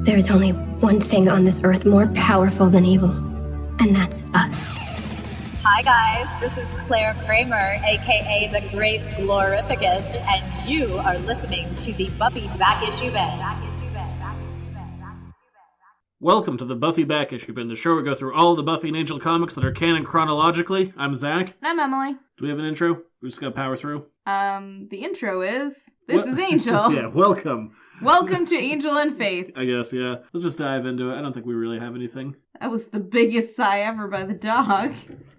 There's only one thing on this earth more powerful than evil, and that's us. Hi guys, this is Claire Kramer, aka the Great Glorificus, and you are listening to the Buffy Back Issue Bin. Welcome to the Buffy Back Issue Bin, the show where we go through all the Buffy and Angel comics that are canon chronologically. I'm Zach. And I'm Emily. Do we have an intro? We just gotta power through. The intro is, this is Angel. Yeah, welcome. Welcome to Angel and Faith. I guess, yeah. Let's just dive into it. I don't think we really have anything. That was the biggest sigh ever by the dog.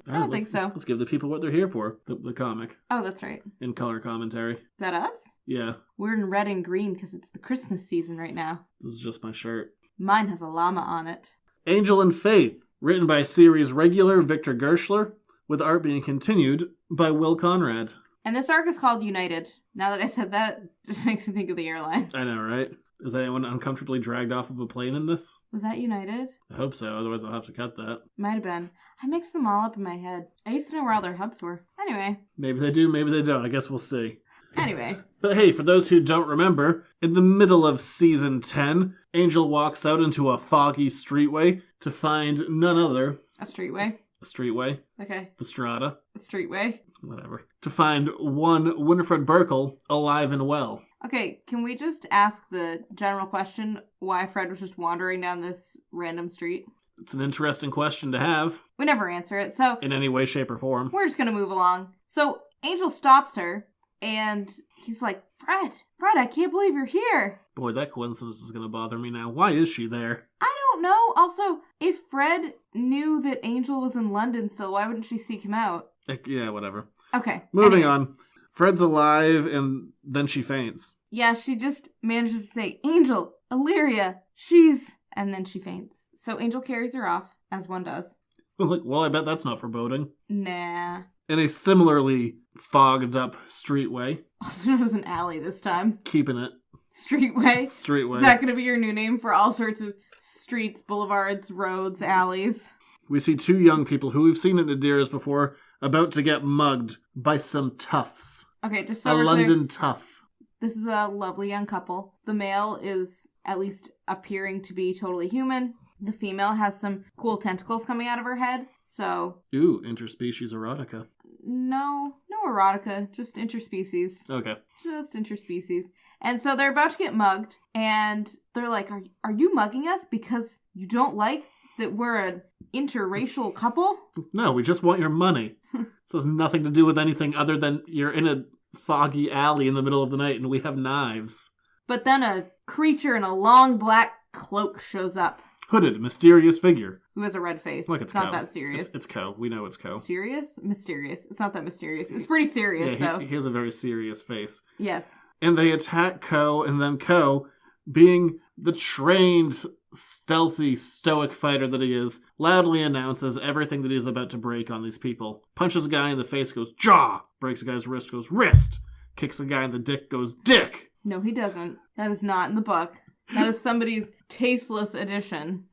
I don't think so. Let's give the people what they're here for, the comic. Oh, that's right. In color commentary. Is that us? Yeah. We're in red and green because it's the Christmas season right now. This is just my shirt. Mine has a llama on it. Angel and Faith, written by series regular Victor Gershler, with art being continued by Will Conrad. And this arc is called United. Now that I said that, it just makes me think of the airline. I know, right? Is anyone uncomfortably dragged off of a plane in this? Was that United? I hope so, otherwise I'll have to cut that. Might have been. I mixed them all up in my head. I used to know where all their hubs were. Anyway. Maybe they do, maybe they don't. I guess we'll see. Anyway. But hey, for those who don't remember, in the middle of season 10, Angel walks out into a foggy streetway to find none other... A streetway? A streetway. Okay. The Strata. A streetway? Whatever. To find one Winifred Burkle alive and well. Okay, can we just ask the general question why Fred was just wandering down this random street? It's an interesting question to have. We never answer it, so... In any way, shape, or form. We're just gonna move along. So, Angel stops her, and he's like, Fred, I can't believe you're here. Boy, that coincidence is gonna bother me now. Why is she there? I don't know. Also, if Fred knew that Angel was in London still, why wouldn't she seek him out? Yeah, whatever. Okay. Moving on. Fred's alive, and then she faints. Yeah, she just manages to say, Angel, Illyria, she's... And then she faints. So Angel carries her off, as one does. Well, I bet that's not foreboding. Nah. In a similarly fogged up streetway. Also known as an alley this time. Keeping it. Streetway? Streetway. Is that going to be your new name for all sorts of streets, boulevards, roads, alleys? We see two young people who we've seen in Nadira's before about to get mugged by some toughs. Okay, just so a we're London clear, tough. This is a lovely young couple. The male is at least appearing to be totally human. The female has some cool tentacles coming out of her head, so... Ooh, interspecies erotica. No erotica, just interspecies. Okay. Just interspecies. And so they're about to get mugged, and they're like, are you mugging us because you don't like that we're an interracial couple? No, we just want your money. This has nothing to do with anything other than you're in a foggy alley in the middle of the night and we have knives. But then a creature in a long black cloak shows up. Hooded, mysterious figure. Who has a red face. Look, it's not Co. that serious. It's Co. We know it's Co. Serious? Mysterious. It's not that mysterious. It's pretty serious, though. He has a very serious face. Yes. And they attack Co, and then Co, being the trained, stealthy, stoic fighter that he is, loudly announces everything that he's about to break on these people. Punches a guy in the face, goes jaw. Breaks a guy's wrist, goes wrist. Kicks a guy in the dick, goes dick. No, he doesn't. That is not in the book. That is somebody's tasteless addition.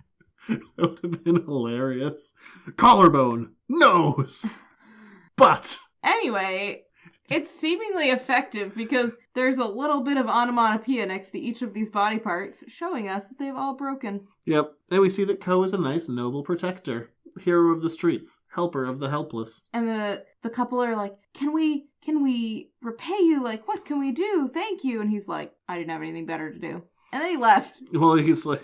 That would have been hilarious. Collarbone. Nose. Butt. Anyway, it's seemingly effective because there's a little bit of onomatopoeia next to each of these body parts, showing us that they've all broken. Yep. And we see that Co is a nice, noble protector. Hero of the streets. Helper of the helpless. And the couple are like, can we repay you? Like, what can we do? Thank you. And he's like, I didn't have anything better to do. And then he left. Well, he's like,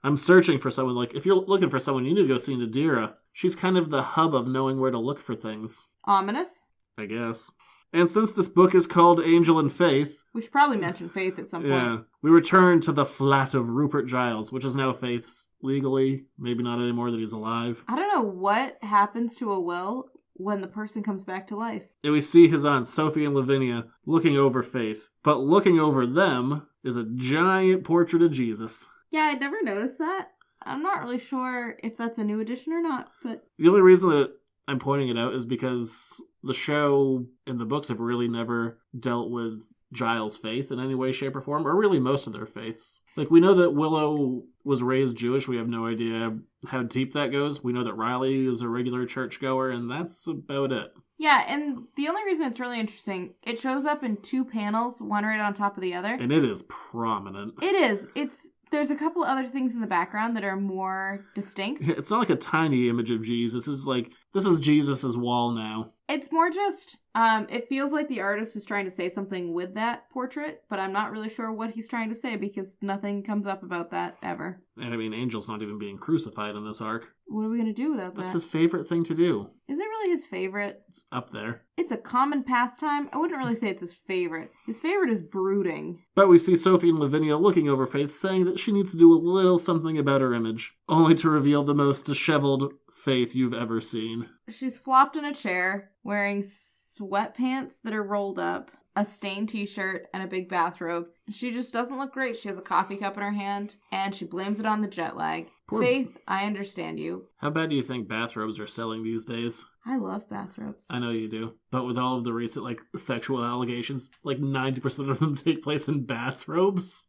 I'm searching for someone. Like, if you're looking for someone, you need to go see Nadira. She's kind of the hub of knowing where to look for things. Ominous? I guess. And since this book is called Angel and Faith... We should probably mention Faith at some point. Yeah. We return to the flat of Rupert Giles, which is now Faith's legally. Maybe not anymore that he's alive. I don't know what happens to a will when the person comes back to life. And we see his aunts, Sophie and Lavinia, looking over Faith. But looking over them is a giant portrait of Jesus. Yeah, I'd never noticed that. I'm not really sure if that's a new addition or not, but... The only reason that I'm pointing it out is because the show and the books have really never dealt with Giles' faith in any way, shape, or form, or really most of their faiths. Like, we know that Willow was raised Jewish. We have no idea how deep that goes. We know that Riley is a regular churchgoer, and that's about it. Yeah, and the only reason it's really interesting, it shows up in two panels, one right on top of the other. And it is prominent. It is. It's There's a couple other things in the background that are more distinct. Yeah, it's not like a tiny image of Jesus. It's like, this is Jesus's wall now. It's more just, it feels like the artist is trying to say something with that portrait, but I'm not really sure what he's trying to say because nothing comes up about that ever. And I mean, Angel's not even being crucified in this arc. What are we going to do without that? That's his favorite thing to do. Is it really his favorite? It's up there. It's a common pastime. I wouldn't really say it's his favorite. His favorite is brooding. But we see Sophie and Lavinia looking over Faith, saying that she needs to do a little something about her image, only to reveal the most disheveled Faith you've ever seen. She's flopped in a chair, wearing sweatpants that are rolled up, a stained t-shirt, and a big bathrobe. She just doesn't look great. She has a coffee cup in her hand, and she blames it on the jet lag. Faith, I understand you. How bad do you think bathrobes are selling these days? I love bathrobes. I know you do. But with all of the recent, sexual allegations, 90% of them take place in bathrobes.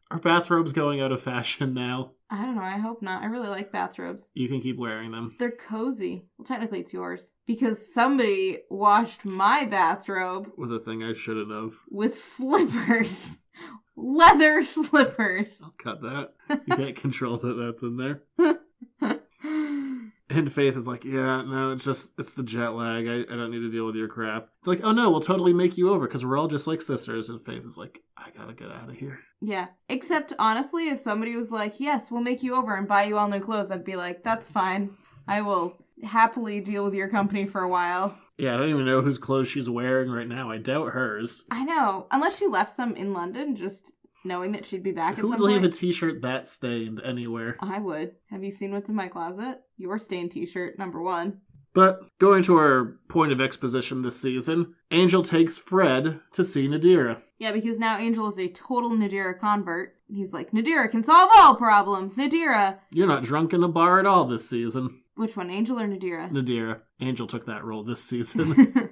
Are bathrobes going out of fashion now? I don't know. I hope not. I really like bathrobes. You can keep wearing them. They're cozy. Well, technically it's yours. Because somebody washed my bathrobe. With a thing I shouldn't have. With slippers. Leather slippers. I'll cut that. You can't control that that's in there. And Faith is like, yeah, no, it's the jet lag. I don't need to deal with your crap. They're like, oh no, we'll totally make you over because we're all just like sisters. And Faith is like, I gotta get out of here. Yeah. Except, honestly, if somebody was like, yes, we'll make you over and buy you all new clothes, I'd be like, that's fine. I will happily deal with your company for a while. Yeah, I don't even know whose clothes she's wearing right now. I doubt hers. I know. Unless she left some in London, just knowing that she'd be back at some point. Who would leave a t-shirt that stained anywhere? I would. Have you seen what's in my closet? Your stained t-shirt, number one. But going to our point of exposition this season, Angel takes Fred to see Nadira. Yeah, because now Angel is a total Nadira convert. He's like, Nadira can solve all problems. Nadira. You're not drunk in a bar at all this season. Which one, Angel or Nadira? Nadira. Angel took that role this season.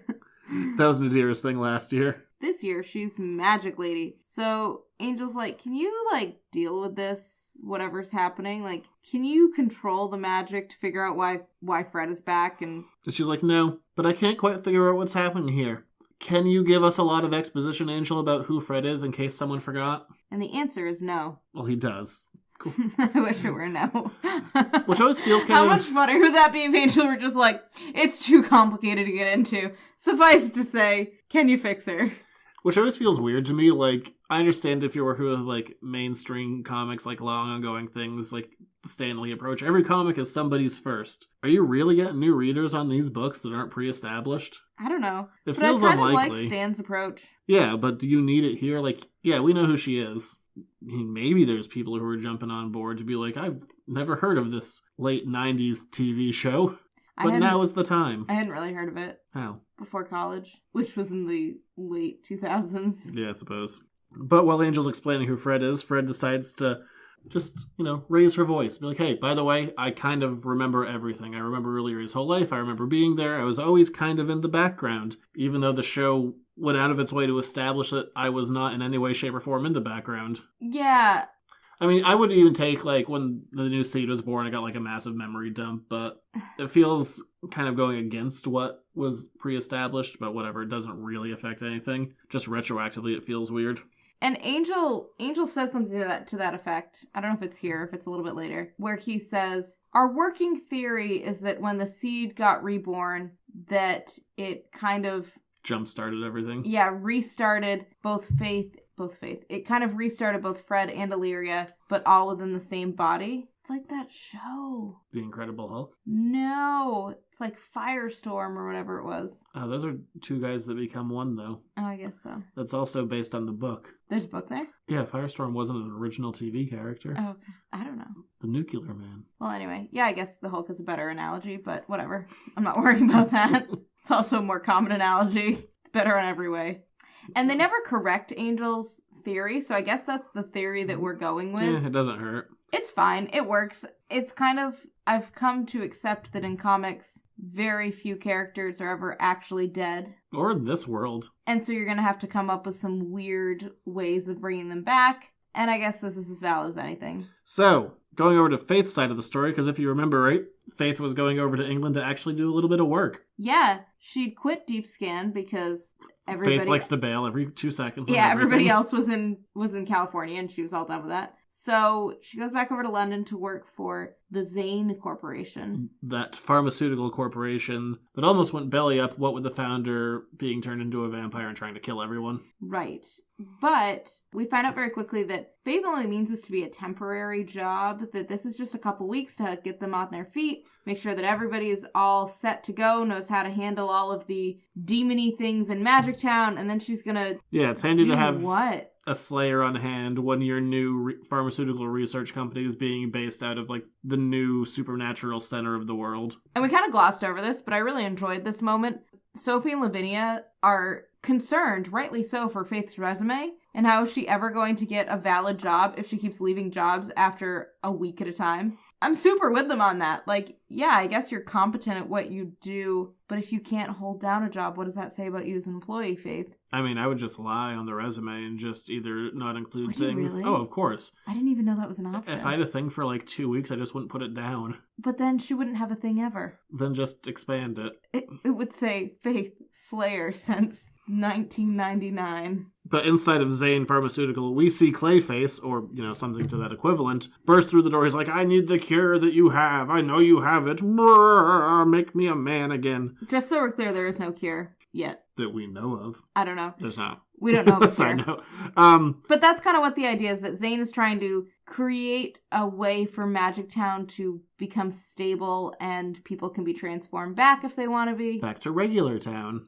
That was Nadira's thing last year. This year, she's Magic Lady. So Angel's like, can you, deal with this, whatever's happening? Can you control the magic to figure out why Fred is back? And she's like, no, but I can't quite figure out what's happening here. Can you give us a lot of exposition, Angel, about who Fred is in case someone forgot? And the answer is no. Well, he does. Cool. I wish it were no. Which always feels kind How of... much funnier would that be if Angel were just like, it's too complicated to get into. Suffice to say, can you fix her? Which always feels weird to me. I understand if you're working with, mainstream comics, long ongoing things, the Stan Lee approach. Every comic is somebody's first. Are you really getting new readers on these books that aren't pre-established? I don't know. It but feels I kind unlikely. of like Stan's approach. Yeah, but do you need it here? Yeah, we know who she is. Maybe there's people who are jumping on board to be like, I've never heard of this late 90s TV show. But now is the time. I hadn't really heard of it. How? Before college, which was in the late 2000s. Yeah, I suppose. But while Angel's explaining who Fred is, Fred decides to just, raise her voice. Be like, hey, by the way, I kind of remember everything. I remember Illyria's whole life. I remember being there. I was always kind of in the background, even though the show went out of its way to establish that I was not in any way, shape, or form in the background. Yeah. I mean, I would even take, when the new seed was born, I got, a massive memory dump, but it feels kind of going against what was pre-established, but whatever, it doesn't really affect anything. Just retroactively, it feels weird. And Angel says something to that effect. I don't know if it's here, if it's a little bit later, where he says, our working theory is that when the seed got reborn, that it kind of... jump-started everything. Yeah, restarted both faith. It kind of restarted both Fred and Illyria, but all within the same body. It's like that show. The Incredible Hulk? No. It's like Firestorm or whatever it was. Oh, those are two guys that become one, though. Oh, I guess so. That's also based on the book. There's a book there? Yeah, Firestorm wasn't an original TV character. Oh, okay. I don't know. The Nuclear Man. Well, anyway. Yeah, I guess the Hulk is a better analogy, but whatever. I'm not worrying about that. It's also a more common analogy. It's better in every way. And they never correct Angel's theory, so I guess that's the theory that we're going with. Yeah, it doesn't hurt. It's fine. It works. It's kind of... I've come to accept that in comics, very few characters are ever actually dead. Or in this world. And so you're going to have to come up with some weird ways of bringing them back. And I guess this is as valid as anything. So, going over to Faith's side of the story, because if you remember right, Faith was going over to England to actually do a little bit of work. Yeah, she'd quit Deep Scan because everybody... Faith likes to bail every 2 seconds. Yeah, everybody else was in California and she was all done with that. So she goes back over to London to work for the Zane Corporation. That pharmaceutical corporation that almost went belly up, what with the founder being turned into a vampire and trying to kill everyone. Right. But we find out very quickly that Faith only means this to be a temporary job, that this is just a couple weeks to get them on their feet, make sure that everybody is all set to go, knows how to handle all of the demon-y things in Magic Town, and then she's gonna it's handy to have what? A Slayer on hand when your new pharmaceutical research company is being based out of, like, the new supernatural center of the world. And we kind of glossed over this, but I really enjoyed this moment. Sophie and Lavinia are concerned, rightly so, for Faith's resume, and how is she ever going to get a valid job if she keeps leaving jobs after a week at a time? I'm super with them on that. Like, yeah, I guess you're competent at what you do, but if you can't hold down a job, what does that say about you as an employee, Faith? I mean, I would just lie on the resume and just either not include Would you things. really? Oh, of course. I didn't even know that was an option. If I had a thing for like 2 weeks, I just wouldn't put it down. But then she wouldn't have a thing ever. Then just expand it. It would say Faith Slayer since 1999. But inside of Zane Pharmaceutical, we see Clayface, or, something to that equivalent, burst through the door. He's like, I need the cure that you have. I know you have it. Brrr, make me a man again. Just so we're clear, there is no cure yet. That we know of. I don't know. There's not. We don't know. Yes, I know. But that's kind of what the idea is, that Zane is trying to create a way for Magic Town to become stable and people can be transformed back if they want to be. Back to regular town.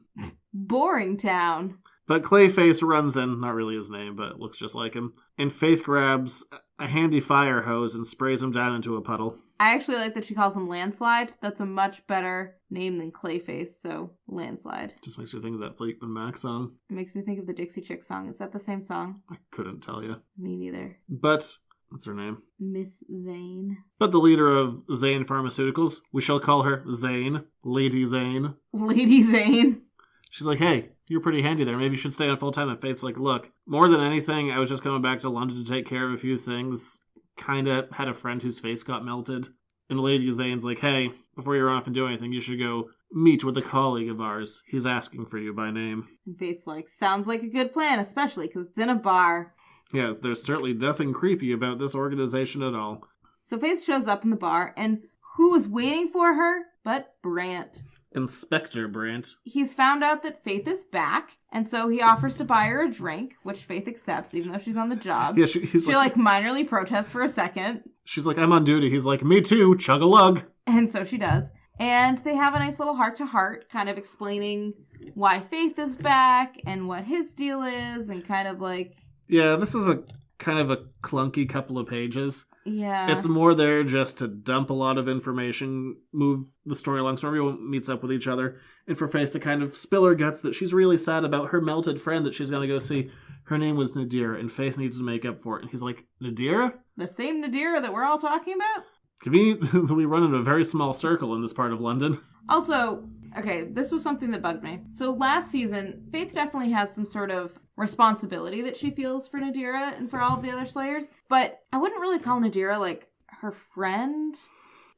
Boring town. But Clayface runs in, not really his name, but it looks just like him, and Faith grabs a handy fire hose and sprays him down into a puddle. I actually like that she calls him Landslide. That's a much better name than Clayface, so Landslide. Just makes me think of that Fleetwood Mac song. It makes me think of the Dixie Chick song. Is that the same song? I couldn't tell you. Me neither. But, what's her name? Miss Zane. But the leader of Zane Pharmaceuticals, we shall call her Zane. Lady Zane. Lady Zane. She's like, hey, you're pretty handy there. Maybe you should stay on full time. And Faith's like, look, more than anything, I was just coming back to London to take care of a few things. Kinda had a friend whose face got melted. And Lady Zane's like, hey, before you run off and do anything, you should go meet with a colleague of ours. He's asking for you by name. And Faith's like, sounds like a good plan, especially because it's in a bar. Yeah, there's certainly nothing creepy about this organization at all. So Faith shows up in the bar, and who is waiting for her but Brant? Inspector Brant. He's found out that Faith is back, and so he offers to buy her a drink, which Faith accepts, even though she's on the job. Yeah, she minorly protests for a second. She's like, I'm on duty. He's like, me too, chug-a-lug. And so she does. And they have a nice little heart-to-heart, kind of explaining why Faith is back, and what his deal is, and kind of like... Yeah, this is a kind of a clunky couple of pages. Yeah. It's more there just to dump a lot of information, move the story along so everyone meets up with each other, and for Faith to kind of spill her guts that she's really sad about her melted friend that she's going to go see. Her name was Nadira, and Faith needs to make up for it. And he's like, Nadira? The same Nadira that we're all talking about? Convenient, we run in a very small circle in this part of London. Also, okay, this was something that bugged me. So last season, Faith definitely has some sort of responsibility that she feels for Nadira and for all of the other Slayers, but I wouldn't really call Nadira, like, her friend.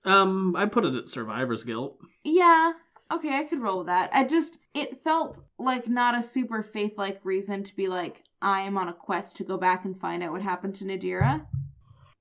I put it at survivor's guilt. Yeah, okay, I could roll with that. It felt like not a super Faith-like reason to be like, I am on a quest to go back and find out what happened to Nadira.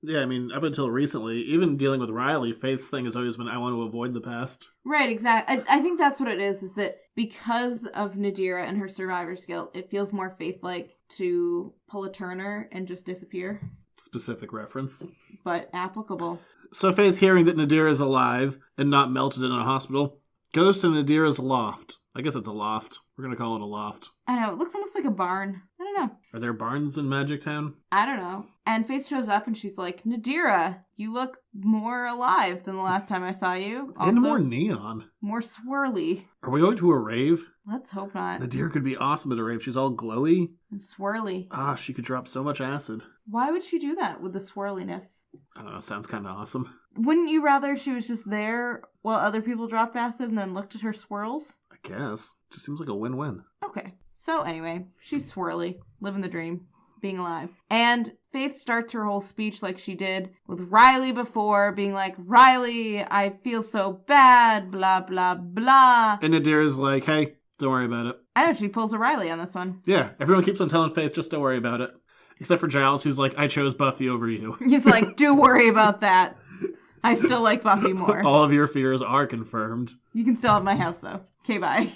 Yeah, I mean, up until recently, even dealing with Riley, Faith's thing has always been, I want to avoid the past. Right, exactly. I think that's what it is that because of Nadira and her survivor's guilt, it feels more Faith-like to pull a Turner and just disappear. Specific reference. But applicable. So Faith, hearing that Nadira is alive and not melted in a hospital, goes to Nadira's loft. I guess it's a loft. We're going to call it a loft. I know, it looks almost like a barn. I don't know. Are there barns in Magic Town? I don't know. And Faith shows up and she's like, Nadira, you look more alive than the last time I saw you. Also, and more neon. More swirly. Are we going to a rave? Let's hope not. Nadira could be awesome at a rave. She's all glowy. And swirly. Ah, she could drop so much acid. Why would she do that with the swirliness? I don't know, sounds kind of awesome. Wouldn't you rather she was just there while other people dropped acid and then looked at her swirls? I guess. Just seems like a win-win. Okay. So anyway, she's swirly, living the dream, being alive. And Faith starts her whole speech like she did with Riley before, being like, Riley, I feel so bad, blah, blah, blah. And Nadira's like, hey, don't worry about it. I know, she pulls a Riley on this one. Yeah, everyone keeps on telling Faith, just don't worry about it. Except for Giles, who's like, I chose Buffy over you. He's like, do worry about that. I still like Buffy more. All of your fears are confirmed. You can still have my house, though. Okay, bye.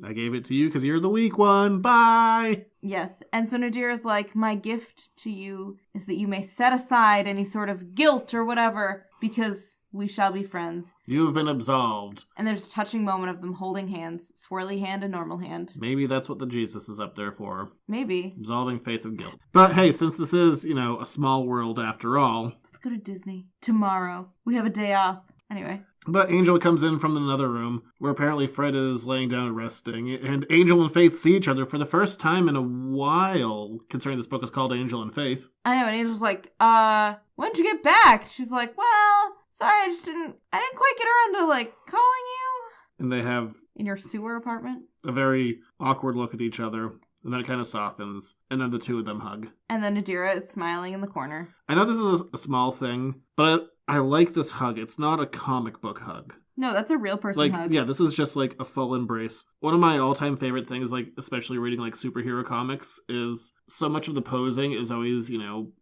I gave it to you because you're the weak one. Bye! Yes, and so Nadira's like, my gift to you is that you may set aside any sort of guilt or whatever, because we shall be friends. You have been absolved. And there's a touching moment of them holding hands, swirly hand and normal hand. Maybe that's what the Jesus is up there for. Maybe. Absolving faith of guilt. But hey, since this is, a small world after all. Let's go to Disney. Tomorrow. We have a day off. Anyway. But Angel comes in from another room, where apparently Fred is laying down and resting, and Angel and Faith see each other for the first time in a while, considering this book is called Angel and Faith. I know, and Angel's like, when'd you get back? She's like, well, sorry, I didn't quite get around to, calling you. And they have... In your sewer apartment? A very awkward look at each other, and then it kind of softens, and then the two of them hug. And then Nadira is smiling in the corner. I know this is a small thing, but I like this hug. It's not a comic book hug. No, that's a real person hug. Yeah, this is just a full embrace. One of my all-time favorite things, especially reading superhero comics, is so much of the posing is always,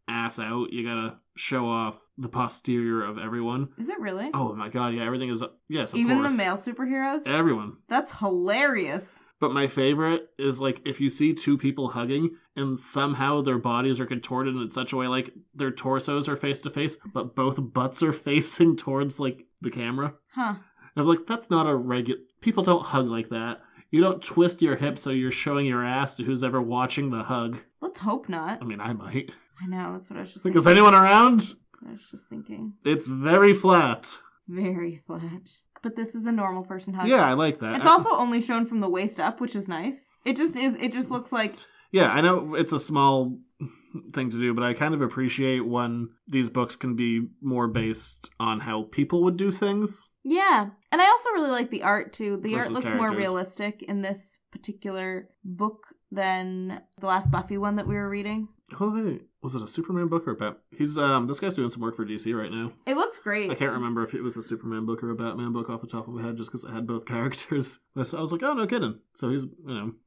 ass out. You gotta show off the posterior of everyone. Is it really? Oh my god, yeah, everything is, yes, of Even course. the male superheroes? Everyone. That's hilarious. But my favorite is, if you see two people hugging, and somehow their bodies are contorted in such a way, their torsos are face-to-face, but both butts are facing towards, the camera. Huh. And I'm that's not a regular... People don't hug like that. You don't twist your hips so you're showing your ass to who's ever watching the hug. Let's hope not. I mean, I might. I know, that's what I was just thinking. thinking. Is anyone around? I was just thinking. It's very flat. Very flat. But this is a normal person hug. Yeah, I like that. It's also only shown from the waist up, which is nice. It just looks like... Yeah, I know it's a small thing to do, but I kind of appreciate when these books can be more based on how people would do things. Yeah, and I also really like the art, too. The art looks more characters. Realistic in this particular book than the last Buffy one that we were reading. Oh, hey, was it a Superman book or a Bat? He's, this guy's doing some work for DC right now. It looks great. I can't remember if it was a Superman book or a Batman book off the top of my head, just because it had both characters. I was like, oh, no kidding. So he's,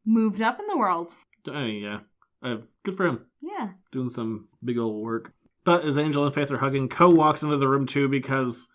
moved up in the world. Yeah. Good for him. Yeah. Doing some big old work. But as Angel and Faith are hugging, Ko walks into the room too because,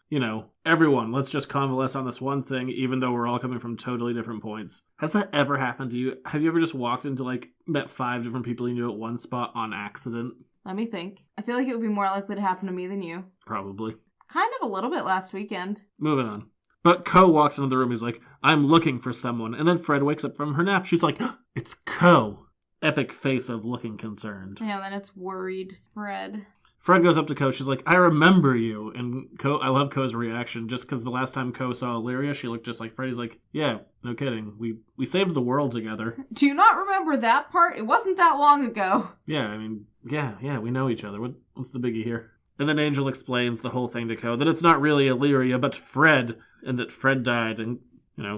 everyone, let's just convalesce on this one thing, even though we're all coming from totally different points. Has that ever happened to you? Have you ever just walked into, met 5 different people you knew at one spot on accident? Let me think. I feel like it would be more likely to happen to me than you. Probably. Kind of a little bit last weekend. Moving on. But Ko walks into the room, he's like, I'm looking for someone. And then Fred wakes up from her nap. She's like, it's Ko. Epic face of looking concerned. Yeah, then it's worried Fred. Fred goes up to Ko. She's like, I remember you. And I love Ko's reaction, just because the last time Ko saw Illyria, she looked just like Fred. He's like, yeah, no kidding. We saved the world together. Do you not remember that part? It wasn't that long ago. Yeah, I mean, yeah, we know each other. What's the biggie here? And then Angel explains the whole thing to Ko, that it's not really Illyria, but Fred, and that Fred died. And,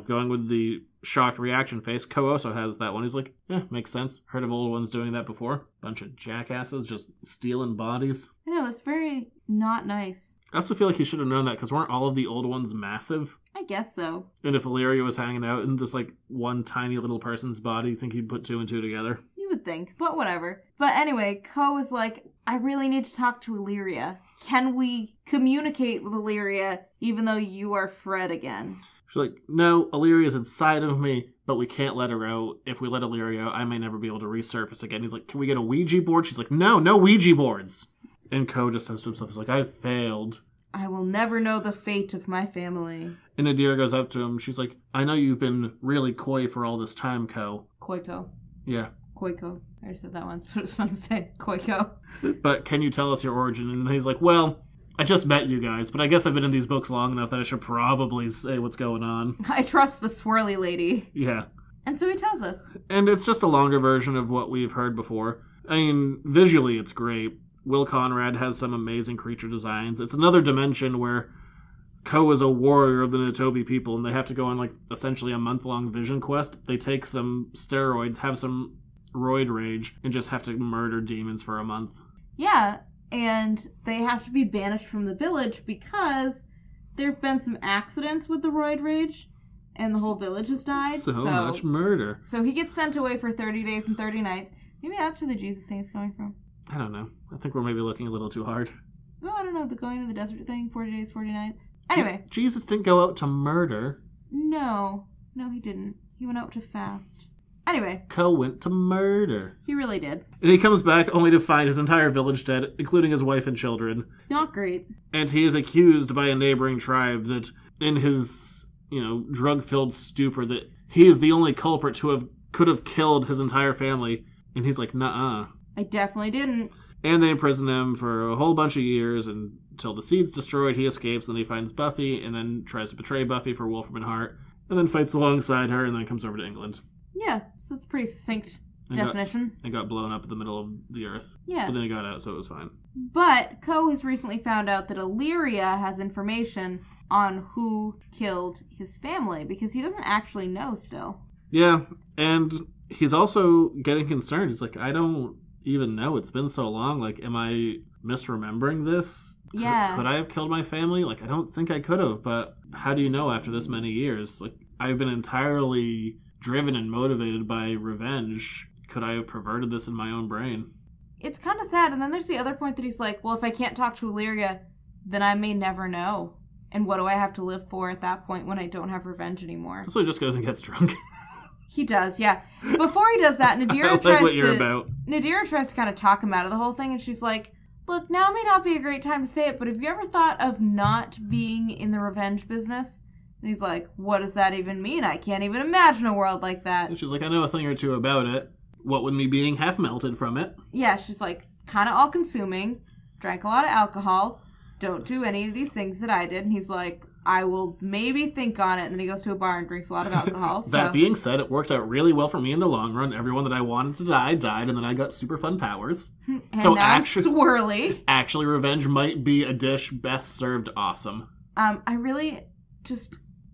going with the shocked reaction face, Ko also has that one. He's like, yeah, makes sense. Heard of old ones doing that before. Bunch of jackasses just stealing bodies. I know, that's very not nice. I also feel like he should have known that, because weren't all of the old ones massive? I guess so. And if Illyria was hanging out in this, one tiny little person's body, you think he'd put 2 and 2 together? You would think, but whatever. But anyway, Ko is like, I really need to talk to Illyria. Can we communicate with Illyria even though you are Fred again? She's like, no, Illyria's inside of me, but we can't let her out. If we let Illyria out, I may never be able to resurface again. He's like, can we get a Ouija board? She's like, no Ouija boards. And Ko just says to himself, he's like, I've failed. I will never know the fate of my family. And Nadira goes up to him. She's like, I know you've been really coy for all this time, Ko. Koiko. Yeah. Koiko. I already said that once, but it's fun to say. Koiko. But can you tell us your origin? And he's like, well, I just met you guys, but I guess I've been in these books long enough that I should probably say what's going on. I trust the swirly lady. Yeah. And so he tells us. And it's just a longer version of what we've heard before. I mean, visually it's great. Will Conrad has some amazing creature designs. It's another dimension where Ko is a warrior of the Nitobi people, and they have to go on, essentially a month-long vision quest. They take some steroids, have some roid rage, and just have to murder demons for a month. Yeah, and they have to be banished from the village because there have been some accidents with the roid rage, and the whole village has died. So much murder. So he gets sent away for 30 days and 30 nights. Maybe that's where the Jesus thing is coming from. I don't know. I think we're maybe looking a little too hard. No, I don't know. The going to the desert thing, 40 days, 40 nights. Anyway. Jesus didn't go out to murder. No, he didn't. He went out to fast. Anyway. Co went to murder. He really did. And he comes back only to find his entire village dead, including his wife and children. Not great. And he is accused by a neighboring tribe that in his, drug-filled stupor that he is the only culprit could have killed his entire family. And he's like, nuh-uh. I definitely didn't. And they imprison him for a whole bunch of years until the seed's destroyed. He escapes, and he finds Buffy, and then tries to betray Buffy for Wolfram and Hart, and then fights alongside her, and then comes over to England. Yeah, so it's a pretty succinct definition. And got blown up in the middle of the earth. Yeah. But then he got out, so it was fine. But Co has recently found out that Illyria has information on who killed his family, because he doesn't actually know still. Yeah, and he's also getting concerned. He's like, I don't even know. It's been so long. Like, am I misremembering this? Yeah. Could I have killed my family? Like, I don't think I could have, but how do you know after this many years? Like, I've been entirely driven and motivated by revenge. Could I have perverted this in my own brain? It's kind of sad. And then there's the other point that he's like, well, if I can't talk to Illyria, then I may never know. And what do I have to live for at that point when I don't have revenge anymore? So he just goes and gets drunk. He does, yeah. Before he does that, Nadira Nadira tries to kind of talk him out of the whole thing, and she's like, look, now may not be a great time to say it, but have you ever thought of not being in the revenge business? And he's like, what does that even mean? I can't even imagine a world like that. And she's like, I know a thing or two about it. What with me being half melted from it? Yeah, she's like, kind of all-consuming, drank a lot of alcohol, don't do any of these things that I did. And he's like, I will maybe think on it. And then he goes to a bar and drinks a lot of alcohol. That being said, it worked out really well for me in the long run. Everyone that I wanted to die died, and then I got super fun powers. And so now swirly. Actually, revenge might be a dish best served awesome. I really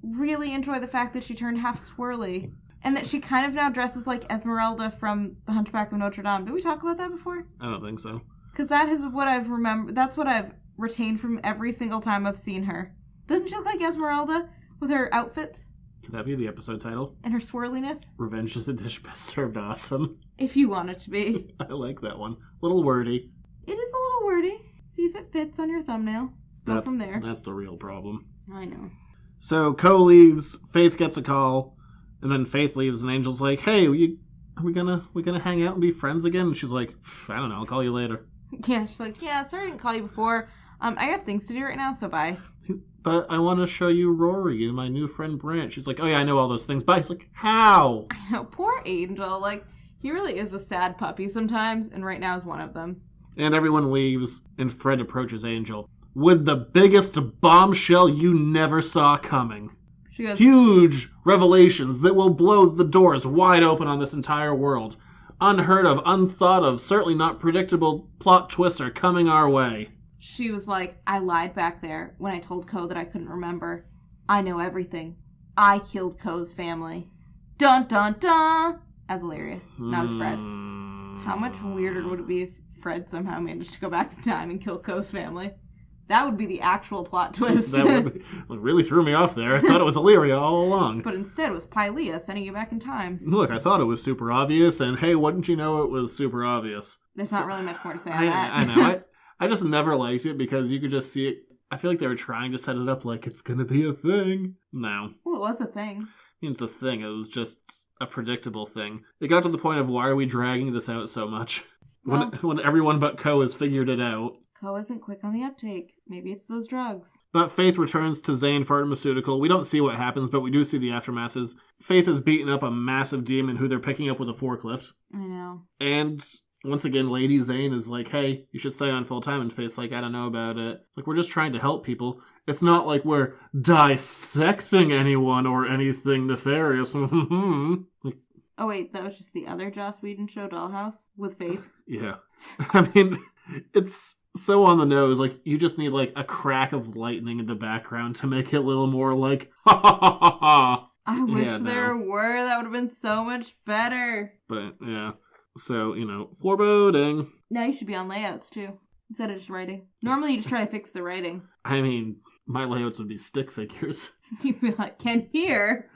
enjoy the fact that she turned half swirly. And that she kind of now dresses like Esmeralda from The Hunchback of Notre Dame. Did we talk about that before? I don't think so. Because that is what I've remembered. That's what I've retained from every single time I've seen her. Doesn't she look like Esmeralda with her outfits? Could that be the episode title? And her swirliness? Revenge is a dish best served awesome. If you want it to be. I like that one. Little wordy. It is a little wordy. See if it fits on your thumbnail. Go from there. That's the real problem. I know. So Co leaves, Faith gets a call, and then Faith leaves, and Angel's like, hey, are we gonna hang out and be friends again? And she's like, I don't know, I'll call you later. Yeah, she's like, yeah, sorry I didn't call you before. I have things to do right now, so bye. But I want to show you Rory and my new friend Brant. She's like, oh yeah, I know all those things. Bye. He's like, how? I know, poor Angel. Like, he really is a sad puppy sometimes, and right now is one of them. And everyone leaves, and Fred approaches Angel with the biggest bombshell you never saw coming. She goes, huge revelations that will blow the doors wide open on this entire world. Unheard of, unthought of, certainly not predictable plot twists are coming our way. She was like, I lied back there when I told Co that I couldn't remember. I know everything. I killed Co's family. Dun dun dun! As Illyria, not as Fred. How much weirder would it be if Fred somehow managed to go back in time and kill Co's family? That would be the actual plot twist. That would be, really threw me off there. I thought it was Illyria all along. But instead it was Pylea sending you back in time. Look, I thought it was super obvious, and hey, wouldn't you know it was super obvious. There's not really much more to say on that. I know. I just never liked it because you could just see it. I feel like they were trying to set it up like it's going to be a thing. No. Well, it was a thing. I mean, it's a thing. It was just a predictable thing. It got to the point of why are we dragging this out so much? Well, when everyone but Co has figured it out. Co isn't quick on the uptake. Maybe it's those drugs. But Faith returns to Zane Pharmaceutical. We don't see what happens, but we do see the aftermath. Is Faith has beaten up a massive demon who they're picking up with a forklift. I know. And once again, Lady Zane is like, hey, you should stay on full time. And Faith's like, I don't know about it. Like, we're just trying to help people. It's not like we're dissecting anyone or anything nefarious. Like, oh, wait, that was just the other Joss Whedon show, Dollhouse, with Faith? Yeah. I mean, it's so on the nose. Like, you just need, like, a crack of lightning in the background to make it a little more like, ha ha ha ha ha. I wish there were. That would have been so much better. But, yeah. So, foreboding. Now you should be on layouts, too, instead of just writing. Normally you just try to fix the writing. I mean, my layouts would be stick figures. You'd be like, and here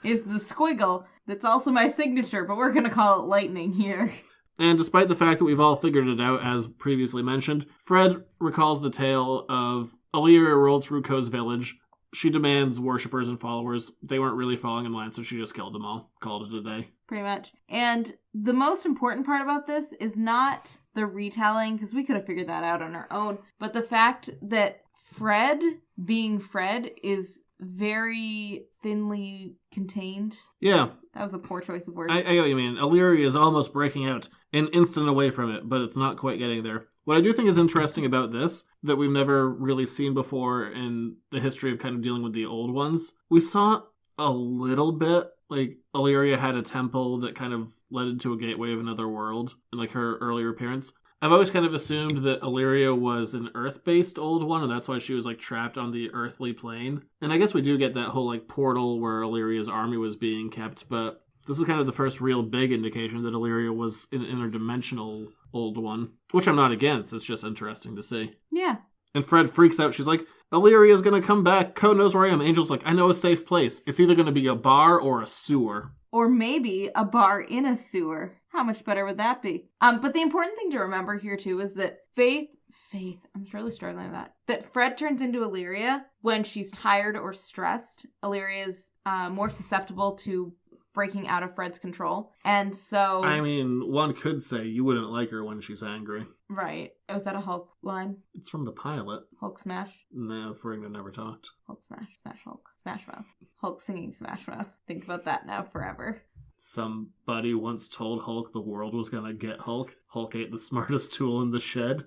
is the squiggle that's also my signature, but we're going to call it lightning here. And despite the fact that we've all figured it out, as previously mentioned, Fred recalls the tale of Illyria rolled through Ko's village. She demands worshippers and followers. They weren't really falling in line, so she just killed them all. Called it a day. Pretty much. And the most important part about this is not the retelling, because we could have figured that out on our own, but the fact that Fred, being Fred, is very thinly contained. Yeah. That was a poor choice of words. I know what you mean. Illyria is almost breaking out, an instant away from it, but it's not quite getting there. What I do think is interesting about this, that we've never really seen before in the history of kind of dealing with the old ones, we saw a little bit, like, Illyria had a temple that kind of led into a gateway of another world, in, like, her earlier appearance. I've always kind of assumed that Illyria was an Earth-based old one, and that's why she was, like, trapped on the earthly plane. And I guess we do get that whole, like, portal where Illyria's army was being kept, but this is kind of the first real big indication that Illyria was an interdimensional old one, which I'm not against. It's just interesting to see. Yeah. And Fred freaks out. She's like, Illyria's gonna come back. Ko knows where I am. Angel's like, I know a safe place. It's either gonna be a bar or a sewer. Or maybe a bar in a sewer. How much better would that be? But the important thing to remember here, too, is that Faith, I'm really struggling with that Fred turns into Illyria when she's tired or stressed. Illyria is more susceptible to breaking out of Fred's control. And so... I mean, one could say you wouldn't like her when she's angry. Right. Was that a Hulk line? It's from the pilot. Hulk smash? No, Ferrigno never talked. Hulk smash. Smash Hulk. Smash Mouth. Hulk singing Smash Mouth. Think about that now forever. Somebody once told Hulk the world was gonna get Hulk. Hulk ate the smartest tool in the shed.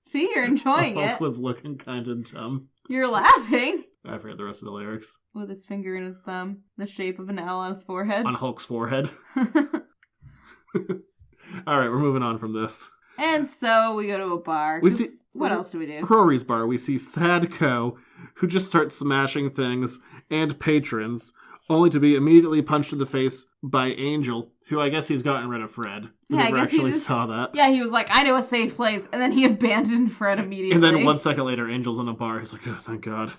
See, you're enjoying it. Hulk was looking kind of dumb. You're laughing. I forget the rest of the lyrics. With his finger in his thumb, the shape of an L on his forehead. On Hulk's forehead. Alright, we're moving on from this. And so we go to a bar. We see what else do we do? Rory's bar. We see Sad Ko, who just starts smashing things, and patrons, only to be immediately punched in the face by Angel, who I guess he's gotten rid of Fred. We never actually saw that. Yeah, he was like, I know a safe place, and then he abandoned Fred immediately. And then 1 second later, Angel's in a bar. He's like, oh, thank God.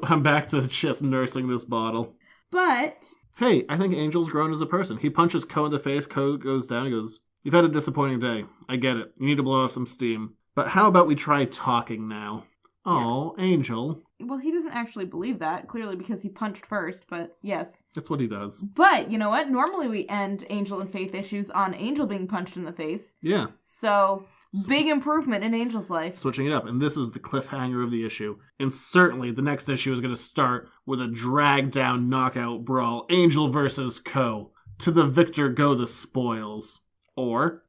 I'm back to just nursing this bottle. But... Hey, I think Angel's grown as a person. He punches Ko in the face. Ko goes down and goes, you've had a disappointing day. I get it. You need to blow off some steam. But how about we try talking now? Oh, yeah. Angel. Well, he doesn't actually believe that, clearly because he punched first, but yes. That's what he does. But, you know what? Normally we end Angel and Faith issues on Angel being punched in the face. Yeah. So, big improvement in Angel's life. Switching it up, and this is the cliffhanger of the issue. And certainly the next issue is going to start with a drag-down knockout brawl. Angel versus Ko. To the victor go the spoils. Or...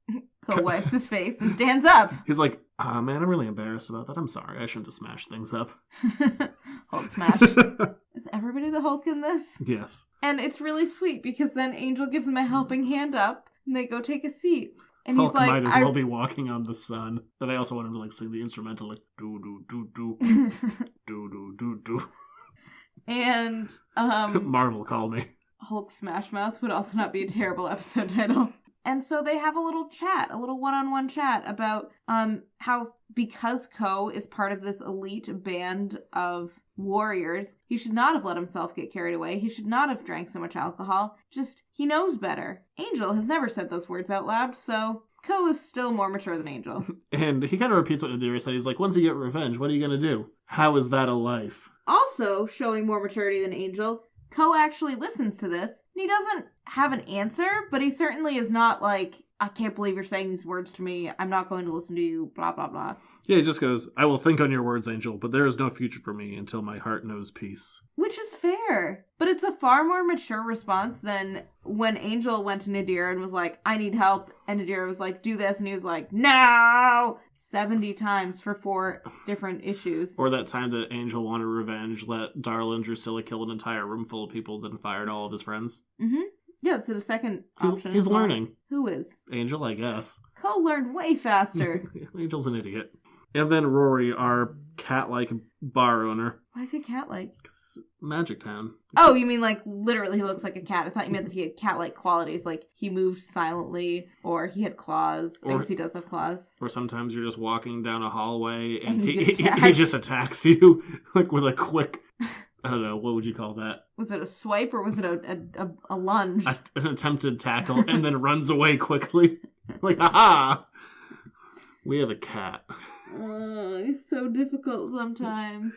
Ko wipes his face and stands up. He's like, man, I'm really embarrassed about that. I'm sorry. I shouldn't have smashed things up. Hulk smash. Is everybody the Hulk in this? Yes. And it's really sweet because then Angel gives him a helping hand up and they go take a seat. And Hulk he's like, might as well be walking on the sun. But I also want him to like sing the instrumental like do do do do do do do do. And Marvel, call me. Hulk Smash Mouth would also not be a terrible episode title. And so they have a little chat, a little one-on-one chat about how because Ko is part of this elite band of warriors, he should not have let himself get carried away. He should not have drank so much alcohol. Just, he knows better. Angel has never said those words out loud, so Ko is still more mature than Angel. And he kind of repeats what Nadira said. He's like, once you get revenge, what are you going to do? How is that a life? Also, showing more maturity than Angel, Ko actually listens to this, and he doesn't have an answer, but he certainly is not like, I can't believe you're saying these words to me, I'm not going to listen to you, blah, blah, blah. Yeah, he just goes, I will think on your words, Angel, but there is no future for me until my heart knows peace. Which is fair, but it's a far more mature response than when Angel went to Nadira and was like, I need help, and Nadira was like, do this, and he was like, no! 70 times for 4 different issues. Or that time that Angel wanted revenge, let Darla and Drusilla kill an entire room full of people, then fired all of his friends. Mm-hmm. Yeah, it's a second option. He's learning. Who is? Angel, I guess. Ko learned way faster. Angel's an idiot. And then Rory, our cat-like bar owner. Why is he cat-like? Magic Town. Oh, you mean like literally he looks like a cat. I thought you meant that he had cat-like qualities, like he moved silently, or he had claws. I guess he does have claws. Or sometimes you're just walking down a hallway and he just attacks you, like with a quick... I don't know, what would you call that? Was it a swipe or was it a lunge? An attempted tackle, and then runs away quickly. Like, haha! We have a cat. Oh, he's so difficult sometimes.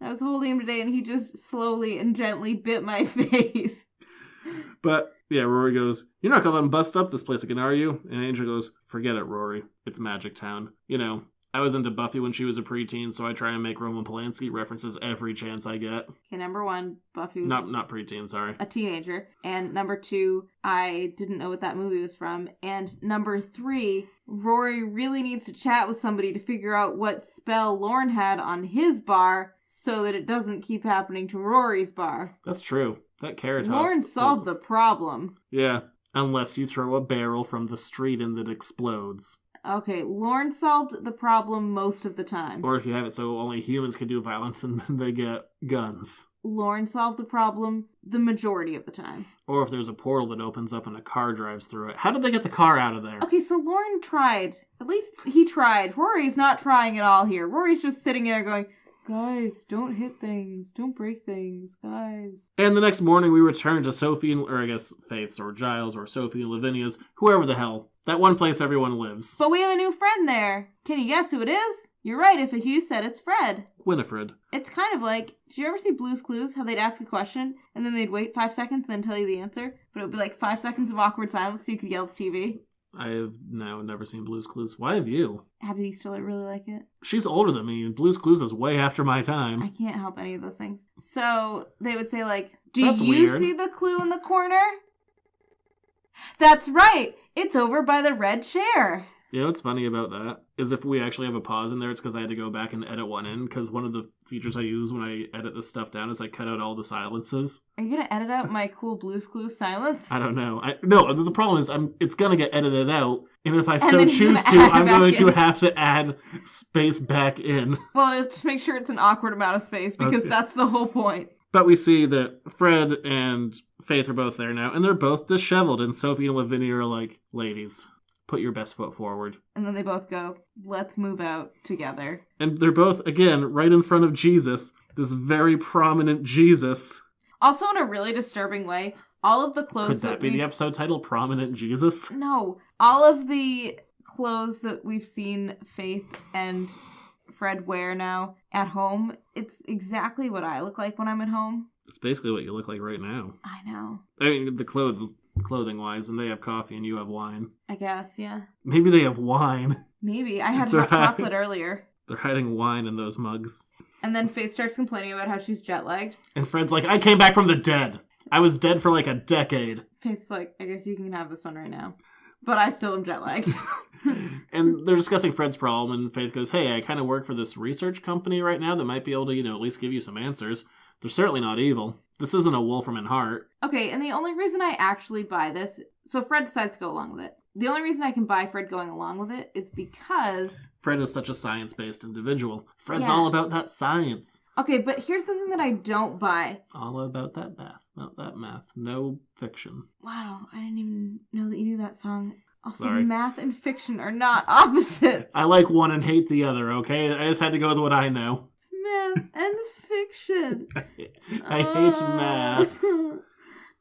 I was holding him today and he just slowly and gently bit my face. But, yeah, Rory goes, "You're not gonna let him bust up this place again, are you?" And Angel goes, "Forget it, Rory. It's Magic Town. You know, I was into Buffy when she was a preteen, so I try and make Roman Polanski references every chance I get." Okay, number one, Buffy was Not preteen, sorry. a teenager. And number two, I didn't know what that movie was from. And number three, Rory really needs to chat with somebody to figure out what spell Lorne had on his bar so that it doesn't keep happening to Rory's bar. That's true. That carrot toss. Lorne solved the problem. Yeah, unless you throw a barrel from the street and it explodes. Okay, Lorne solved the problem most of the time. Or if you have it so only humans can do violence and then they get guns. Lorne solved the problem the majority of the time. Or if there's a portal that opens up and a car drives through it. How did they get the car out of there? Okay, so Lorne tried. At least he tried. Rory's not trying at all here. Rory's just sitting there going, "Guys, don't hit things. Don't break things, guys." And the next morning we return to Sophie and, or I guess Faith's or Giles or Sophie and Lavinia's, whoever the hell. That one place everyone lives. But we have a new friend there. Can you guess who it is? You're right if you said it's Fred. Winifred. It's kind of like, did you ever see Blue's Clues? How they'd ask a question, and then they'd wait 5 seconds and then tell you the answer? But it would be like 5 seconds of awkward silence so you could yell at the TV. I have now never seen Blue's Clues. Why have you? Abby used to really like it. She's older than me, and Blue's Clues is way after my I time. can't help any of those things. So they would say like, do That's you weird. see the clue in the corner? That's right. It's over by the red chair. You know what's funny about that? Is if we actually have a pause in there, it's because I had to go back and edit one in, because one of the features I use when I edit this stuff down is I cut out all the silences. Are you going to edit out my cool Blue's Clues silence? I don't know. No, the problem is it's going to get edited out, and if I And so then you're choose to, gonna add I'm back going to in. have to add space back in. Well, just make sure it's an awkward amount of space, because Okay. that's the whole point. But we see that Fred and Faith are both there now, and they're both disheveled, and Sophie and Lavinia are like, "Ladies, put your best foot forward." And then they both go, "Let's move out together." And they're both, again, right in front of Jesus, this very prominent Jesus. Also, in a really disturbing way, all of the clothes Could that be we've... the episode title, Prominent Jesus? No. All of the clothes that we've seen Faith and Fred wear now at home, it's exactly what I look like when I'm at home. It's basically what you look like right now. I know. I mean, the clothing-wise, and they have coffee and you have wine. I guess, yeah. Maybe they have wine. Maybe. I had They're hot chocolate earlier. They're hiding wine in those mugs. And then Faith starts complaining about how she's jet-lagged. And Fred's like, "I came back from the dead. I was dead for like a decade." Faith's like, "I guess you can have this one right now. But I still am jet-lagged." And they're discussing Fred's problem, and Faith goes, "Hey, I kind of work for this research company right now that might be able to, at least give you some answers. They're certainly not evil. This isn't a Wolfram and Hart." Okay, and the only reason I actually buy this... So Fred decides to go along with it. The only reason I can buy Fred going along with it is because... Fred is such a science-based individual. Fred's Yeah. all about that science. Okay, but here's the thing that I don't buy. All about that math. About that math. No fiction. Wow, I didn't even know that you knew that song. Also, Sorry. math and fiction are not opposites. I like one and hate the other, okay? I just had to go with what I know. Math and fiction. I hate math.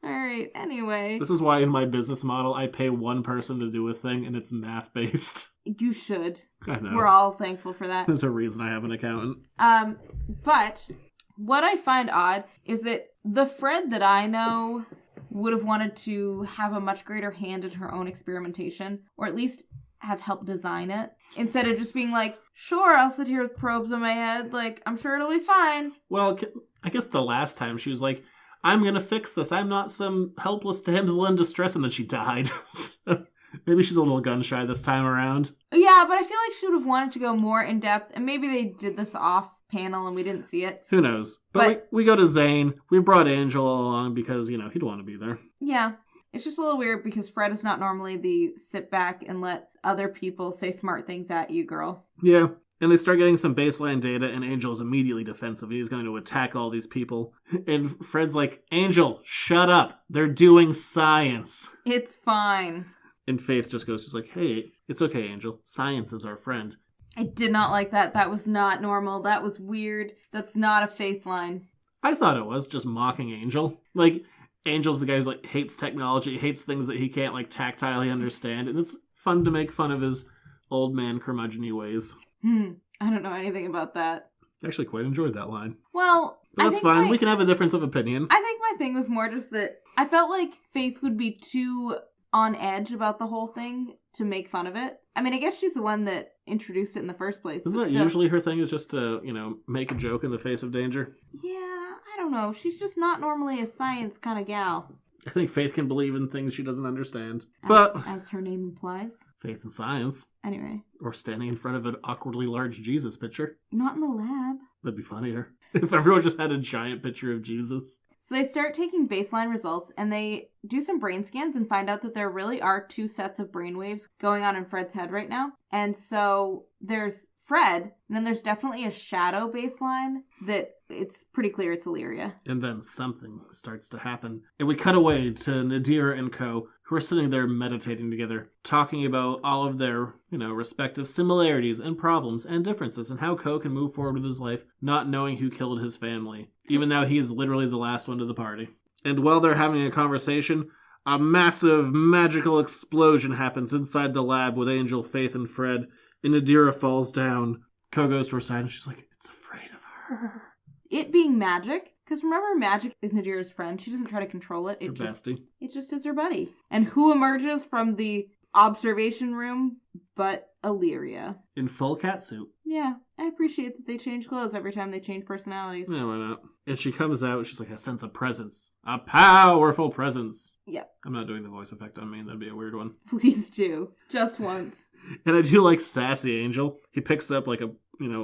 Alright, anyway. This is why in my business model, I pay one person to do a thing, and it's math-based. You should. I know. We're all thankful for that. There's a reason I have an accountant. But what I find odd is that the Fred that I know would have wanted to have a much greater hand in her own experimentation, or at least have helped design it, instead of just being like, "Sure, I'll sit here with probes on my head, like, I'm sure it'll be fine." Well, I guess the last time she was like, "I'm gonna fix this. I'm not some helpless damsel in distress," and then she died. So maybe she's a little gun-shy this time around. Yeah, but I feel like she would have wanted to go more in depth, and maybe they did this off panel and we didn't see it. Who knows? But we go to Zane. We brought Angel along because, he'd want to be there. Yeah. It's just a little weird because Fred is not normally the sit back and let other people say smart things at you girl. Yeah. And they start getting some baseline data, and Angel's immediately defensive. He's going to attack all these people. And Fred's like, "Angel, shut up. They're doing science." It's fine. And Faith just goes, she's like, "Hey, it's okay, Angel. Science is our friend." I did not like that. That was not normal. That was weird. That's not a Faith line. I thought it was just mocking Angel. Like, Angel's the guy who's hates technology, hates things that he can't tactilely understand. And fun to make fun of his old man curmudgeon-y ways. I don't know anything about that. I actually quite enjoyed that line. Well, But that's fine. We can have a difference of opinion. I think my thing was more just that I felt like Faith would be too on edge about the whole thing to make fun of it. I mean, I guess she's the one that introduced it in the first place. Isn't that usually her thing, is just to, make a joke in the face of danger? Yeah, I don't know. She's just not normally a science kind of gal. I think Faith can believe in things she doesn't understand. As her name implies. Faith in science. Anyway. Or standing in front of an awkwardly large Jesus picture. Not in the lab. That'd be funnier. If everyone just had a giant picture of Jesus. So they start taking baseline results, and they do some brain scans and find out that there really are 2 sets of brainwaves going on in Fred's head right now. And so there's Fred, and then there's definitely a shadow baseline that it's pretty clear it's Illyria. And then something starts to happen. And we cut away to Nadira and Co., who are sitting there meditating together, talking about all of their, respective similarities and problems and differences, and how Co can move forward with his life, not knowing who killed his family, even though he is literally the last one to the party. And while they're having a conversation, a massive magical explosion happens inside the lab with Angel, Faith, and Fred, and Nadira falls down. Co goes to her side, and she's like, it's afraid of her. It being magic, because remember, magic is Nadira's friend. She doesn't try to control it. Her bestie. It just is her buddy. And who emerges from the observation room but Illyria? In full catsuit. Yeah, I appreciate that they change clothes every time they change personalities. Yeah, why not? And she comes out, she's like, I sense a presence. A powerful presence. Yep. I'm not doing the voice effect on me. That'd be a weird one. Please do. Just once. And I do like sassy Angel. He picks up like a,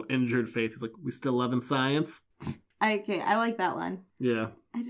injured Faith. He's like, we still loving science? Okay, I like that line. Yeah. I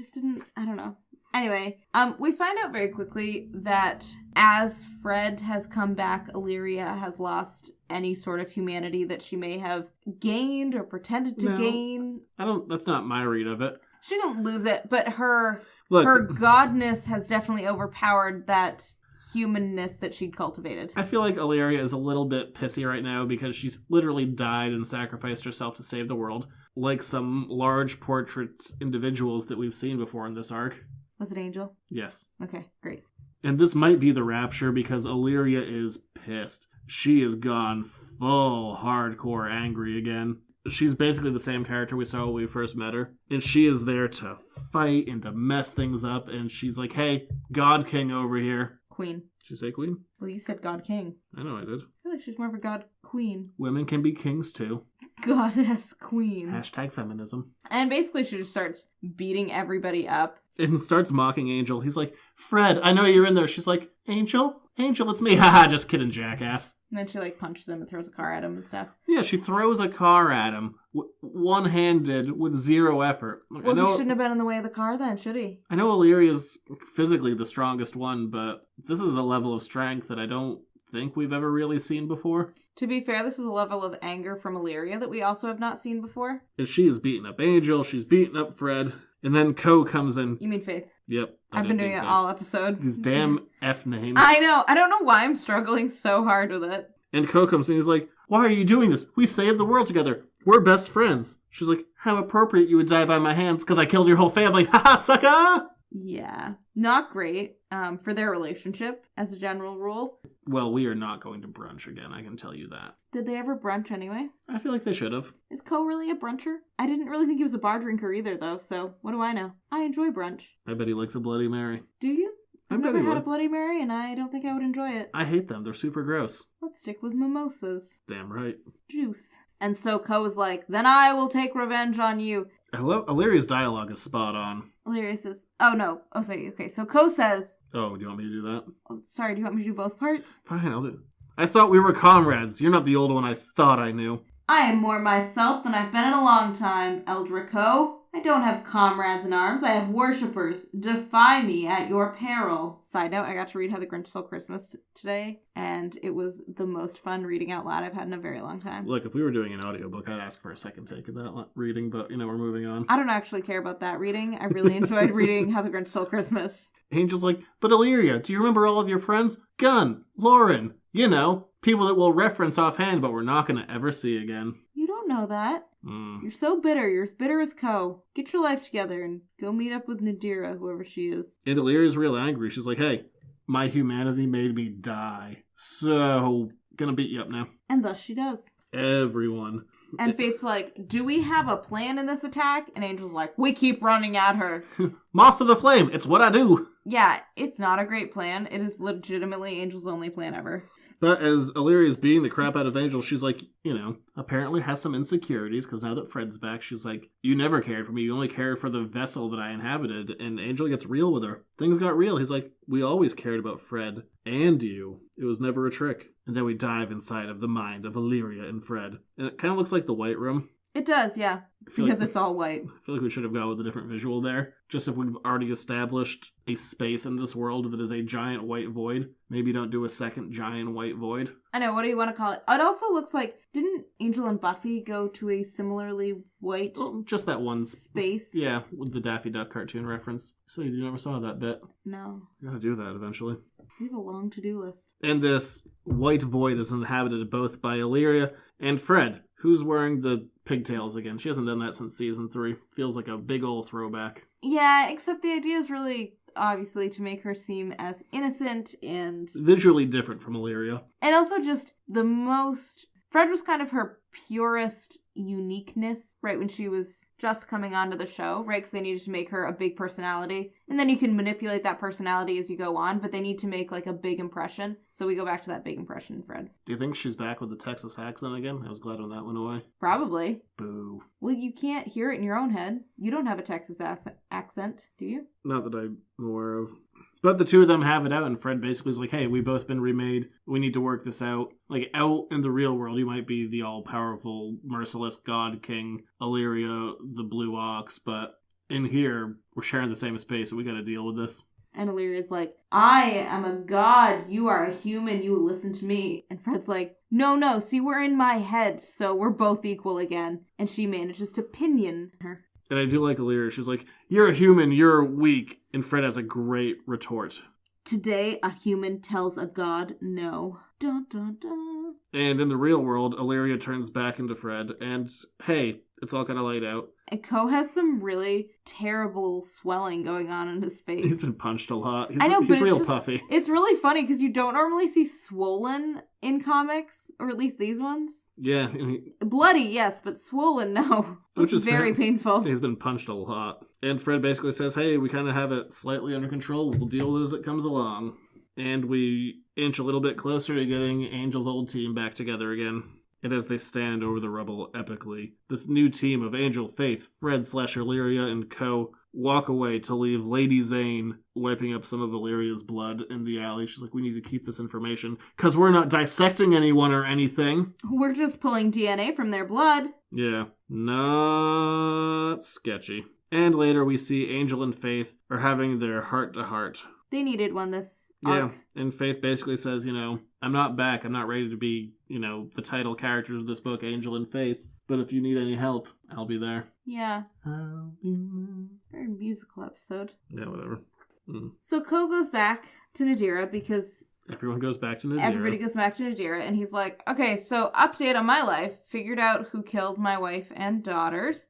don't know. Anyway, we find out very quickly that as Fred has come back, Illyria has lost any sort of humanity that she may have gained or pretended to gain. That's not my read of it. She didn't lose it, but her godness has definitely overpowered that humanness that she'd cultivated. I feel like Illyria is a little bit pissy right now because she's literally died and sacrificed herself to save the world, like some large portrait individuals that we've seen before in this arc. Was it Angel? Yes. Okay, great. And this might be the rapture because Illyria is pissed. She is gone full hardcore angry again. She's basically the same character we saw when we first met her. And she is there to fight and to mess things up. And she's like, hey, God King over here. Queen. Did you say queen? Well, you said God King. I know I did. I feel like she's more of a God Queen. Women can be kings too. Goddess Queen. # feminism. And basically she just starts beating everybody up. And starts mocking Angel. He's like, Fred, I know you're in there. She's like, Angel, it's me. Haha, just kidding, jackass. And then she punches him and throws a car at him and stuff. Yeah, she throws a car at him, one-handed, with zero effort. Well, he shouldn't have been in the way of the car then, should he? I know Illyria's physically the strongest one, but this is a level of strength that I don't think we've ever really seen before. To be fair, this is a level of anger from Illyria that we also have not seen before. And she is beating up Angel, she's beating up Fred, and then Co comes in. You mean Faith? Yep. I've been doing it all episode. These damn F names. I know. I don't know why I'm struggling so hard with it. And Co comes in, he's like, why are you doing this? We saved the world together. We're best friends. She's like, how appropriate you would die by my hands because I killed your whole family. Haha, sucker! Yeah. Not great for their relationship as a general rule. Well, we are not going to brunch again, I can tell you that. Did they ever brunch anyway? I feel like they should have. Is Co really a bruncher? I didn't really think he was a bar drinker either, though, so what do I know? I enjoy brunch. I bet he likes a Bloody Mary. Do you? I've never had a Bloody Mary, and I don't think I would enjoy it. I hate them. They're super gross. Let's stick with mimosas. Damn right. Juice. And so Co is like, then I will take revenge on you. Illyria's dialogue is spot on. Illyria says, oh no. Oh, sorry. Okay, so Co says... Oh, do you want me to do that? Oh, sorry, do you want me to do both parts? Fine, I'll do it. I thought we were comrades. You're not the old one I thought I knew. I am more myself than I've been in a long time, Eldra Co. I don't have comrades in arms, I have worshippers. Defy me at your peril. Side note, I got to read How the Grinch Stole Christmas today, and it was the most fun reading out loud I've had in a very long time. Look, if we were doing an audiobook, I'd ask for a second take of that reading, but, we're moving on. I don't actually care about that reading. I really enjoyed reading How the Grinch Stole Christmas. Angel's like, but Illyria, do you remember all of your friends? Gunn, Lauren, people that we'll reference offhand, but we're not going to ever see again. You don't know that. You're so bitter. You're as bitter as Co. Get your life together and go meet up with Nadira, whoever she is. And Illyria's real angry. She's like, hey, my humanity made me die. So, gonna beat you up now. And thus she does. Everyone. And Faith's like, do we have a plan in this attack? And Angel's like, we keep running at her. Moth to the flame, it's what I do. Yeah, it's not a great plan. It is legitimately Angel's only plan ever. But as Illyria's beating the crap out of Angel, she's like, apparently has some insecurities, because now that Fred's back, she's like, you never cared for me, you only cared for the vessel that I inhabited. And Angel gets real with her. Things got real. He's like, we always cared about Fred and you. It was never a trick. And then we dive inside of the mind of Illyria and Fred. And it kind of looks like the White Room. It does, yeah. Because it's all white. I feel like we should have gone with a different visual there. Just if we've already established a space in this world that is a giant white void, maybe don't do a second giant white void. I know, what do you want to call it? It also looks like, didn't Angel and Buffy go to a similarly white just that one space? Yeah, with the Daffy Duck cartoon reference. So you never saw that bit. No. You gotta do that eventually. We have a long to-do list. And this white void is inhabited both by Illyria and Fred, who's wearing the pigtails again. She hasn't done that since season 3. Feels like a big old throwback. Yeah, except the idea is really, obviously, to make her seem as innocent and... visually different from Illyria. And also just the most... Fred was kind of her purest uniqueness, right, when she was just coming onto the show, right, because they needed to make her a big personality. And then you can manipulate that personality as you go on, but they need to make, like, a big impression. So we go back to that big impression in Fred. Do you think she's back with the Texas accent again? I was glad when that went away. Probably. Boo. Well, you can't hear it in your own head. You don't have a Texas accent, do you? Not that I'm aware of. But the two of them have it out, and Fred basically is like, hey, we've both been remade. We need to work this out. Like, out in the real world, you might be the all-powerful, merciless god king, Illyria, the Blue Ox, but in here, we're sharing the same space, so we gotta deal with this. And Illyria's like, I am a god, you are a human, you listen to me. And Fred's like, no, see, we're in my head, so we're both equal again. And she manages to pinion her. And I do like Illyria. She's like, you're a human, you're weak. And Fred has a great retort. Today, a human tells a god no. Dun, dun, dun. And in the real world, Illyria turns back into Fred, and hey, it's all kind of laid out. And Ko has some really terrible swelling going on in his face. He's been punched a lot. He's real puffy. It's really funny because you don't normally see swollen in comics, or at least these ones. Yeah. Bloody, yes, but swollen, no. Which is very painful. He's been punched a lot. And Fred basically says, hey, we kind of have it slightly under control. We'll deal with it as it comes along. And we inch a little bit closer to getting Angel's old team back together again. And as they stand over the rubble epically, this new team of Angel, Faith, Fred/Illyria, and Co. walk away to leave Lady Zane wiping up some of Illyria's blood in the alley. She's like, we need to keep this information, because we're not dissecting anyone or anything. We're just pulling DNA from their blood. Yeah, not sketchy. And later we see Angel and Faith are having their heart-to-heart. They needed one this arc. Yeah, and Faith basically says, I'm not back. I'm not ready to be, the title characters of this book, Angel and Faith. But if you need any help, I'll be there. Yeah. I'll be there. Very musical episode. Yeah, whatever. So Ko goes back to Nadira because... Everyone goes back to Nadira. Everybody goes back to Nadira, and he's like, okay, so update on my life. Figured out who killed my wife and daughters.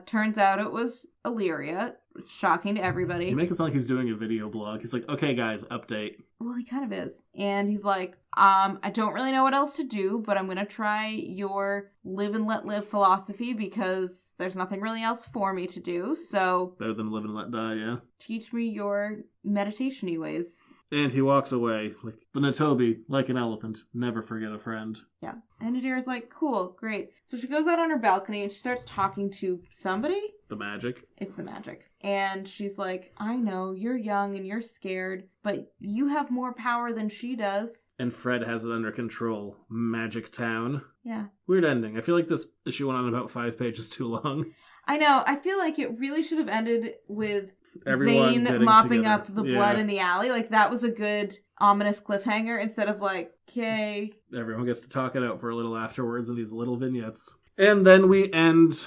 Turns out it was Illyria. Shocking to everybody. You make it sound like he's doing a video blog. He's like, okay, guys, update. Well, he kind of is. And he's like, I don't really know what else to do, but I'm going to try your live and let live philosophy because there's nothing really else for me to do. So better than live and let die, yeah. Teach me your meditation-y ways. And he walks away. He's like, the Natobi, like an elephant, never forget a friend. Yeah. And Nadira's like, cool, great. So she goes out on her balcony and she starts talking to somebody. The magic. It's the magic. And she's like, I know, you're young and you're scared, but you have more power than she does. And Fred has it under control. Magic Town. Yeah. Weird ending. I feel like this issue went on about 5 pages too long. I know. I feel like it really should have ended with everyone Zane mopping together. Up the blood in the alley. Like, that was a good ominous cliffhanger instead of like, okay. Everyone gets to talk it out for a little afterwards in these little vignettes. And then we end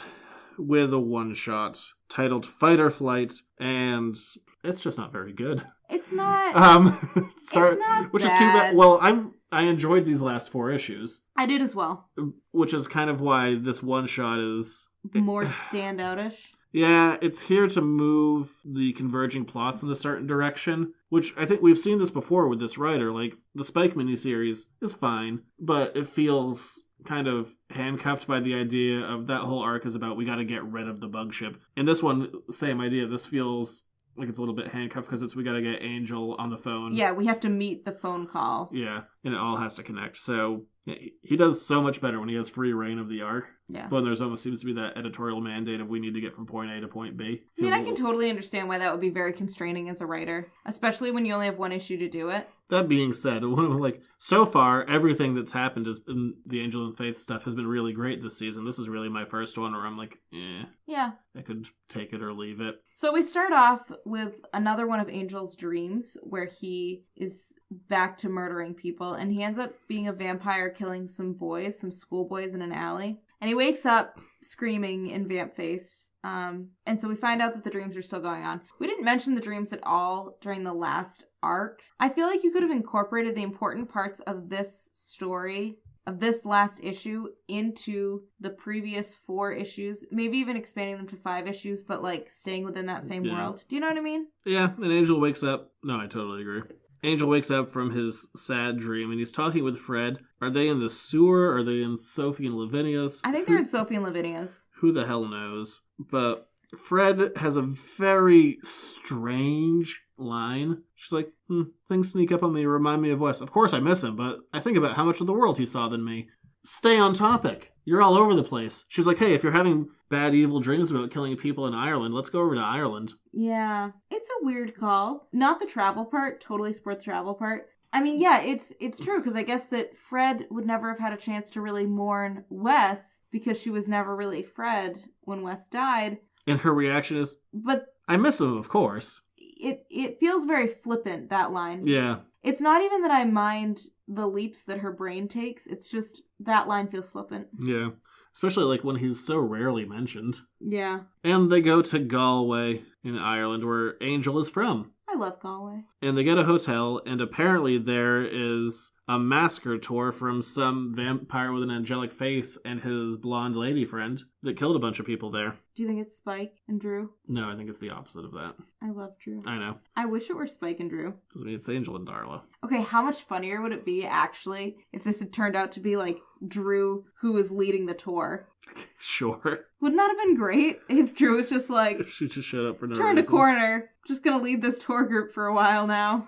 with a one-shot titled Fight or Flight, and it's just not very good. It's not. Sorry, it's not which bad. is too bad. Well, I enjoyed these last 4 issues. I did as well. Which is kind of why this one-shot is more standout-ish. Yeah, it's here to move the converging plots in a certain direction, which I think we've seen this before with this writer. Like, the Spike miniseries is fine, but it feels kind of handcuffed by the idea of that whole arc is about we gotta get rid of the bug ship. And this one, same idea. This feels like it's a little bit handcuffed because we gotta get Angel on the phone. Yeah, we have to meet the phone call. Yeah, and it all has to connect. So he does so much better when he has free reign of the arc. Yeah. But there's almost seems to be that editorial mandate of we need to get from point A to point B. I mean, I can totally understand why that would be very constraining as a writer, especially when you only have one issue to do it. That being said, like, so far, everything that's happened in the Angel and Faith stuff has been really great this season. This is really my first one where I'm like, Yeah. I could take it or leave it. So we start off with another one of Angel's dreams where he is back to murdering people, and he ends up being a vampire killing some schoolboys in an alley. And he wakes up screaming in vamp face. And so we find out that the dreams are still going on. We didn't mention the dreams at all during the last arc. I feel like you could have incorporated the important parts of this story, of this last issue, into the previous 4 issues. Maybe even expanding them to 5 issues, but like staying within that same world. Do you know what I mean? Yeah, and Angel wakes up. No, I totally agree. Angel wakes up from his sad dream, and he's talking with Fred. Are they in the sewer? Are they in Sophie and Lavinia's? I think they're in Sophie and Lavinia's. Who the hell knows? But Fred has a very strange line. She's like, things sneak up on me, remind me of Wes. Of course I miss him, but I think about how much of the world he saw than me. Stay on topic. You're all over the place. She's like, hey, if you're having bad, evil dreams about killing people in Ireland, let's go over to Ireland. Yeah, it's a weird call. Not the travel part, totally support the travel part. I mean, yeah, it's true, because I guess that Fred would never have had a chance to really mourn Wes, because she was never really Fred when Wes died. And her reaction is, but I miss him, of course. It feels very flippant, that line. Yeah. It's not even that I mind the leaps that her brain takes, it's just that line feels flippant. Yeah. Especially like when he's so rarely mentioned. Yeah. And they go to Galway in Ireland, where Angel is from. I love Galway. And they get a hotel, and apparently there is a massacre tour from some vampire with an angelic face and his blonde lady friend that killed a bunch of people there. Do you think it's Spike and Drew? No, I think it's the opposite of that. I love Drew. I know. I wish it were Spike and Drew. I mean, it's Angel and Darla. Okay, how much funnier would it be, actually, if this had turned out to be, like, Drew who was leading the tour? Sure. Wouldn't that have been great if Drew was just like, She just showed up for no turned a reason. corner, just gonna lead this tour group for a while now.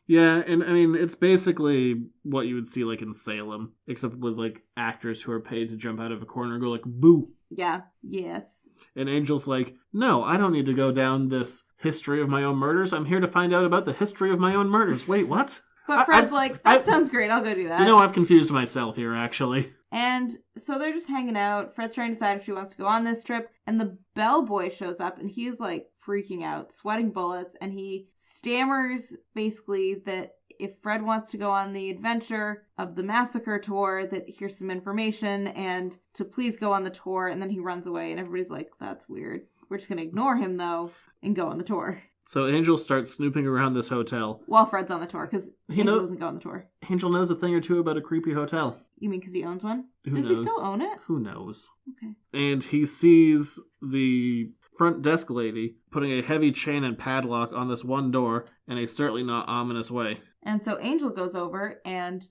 Yeah, and I mean, it's basically what you would see like in Salem, except with like actors who are paid to jump out of a corner and go like, boo. Yeah, yes. And Angel's like, no, I don't need to go down this history of my own murders. I'm here to find out about the history of my own murders. Wait, what? But Fred's that sounds great, I'll go do that. You know, I've confused myself here, actually. And so they're just hanging out. Fred's trying to decide if she wants to go on this trip. And the bellboy shows up and he's like freaking out, sweating bullets. And he stammers basically that if Fred wants to go on the adventure of the massacre tour, that here's some information and to please go on the tour. And then he runs away and everybody's like, that's weird. We're just going to ignore him though and go on the tour. So Angel starts snooping around this hotel. While Fred's on the tour, because Angel doesn't go on the tour. Angel knows a thing or two about a creepy hotel. You mean because he owns one? Who Does knows? he still own it? Who knows? Okay. And he sees the front desk lady putting a heavy chain and padlock on this one door in a certainly not ominous way. And so Angel goes over and,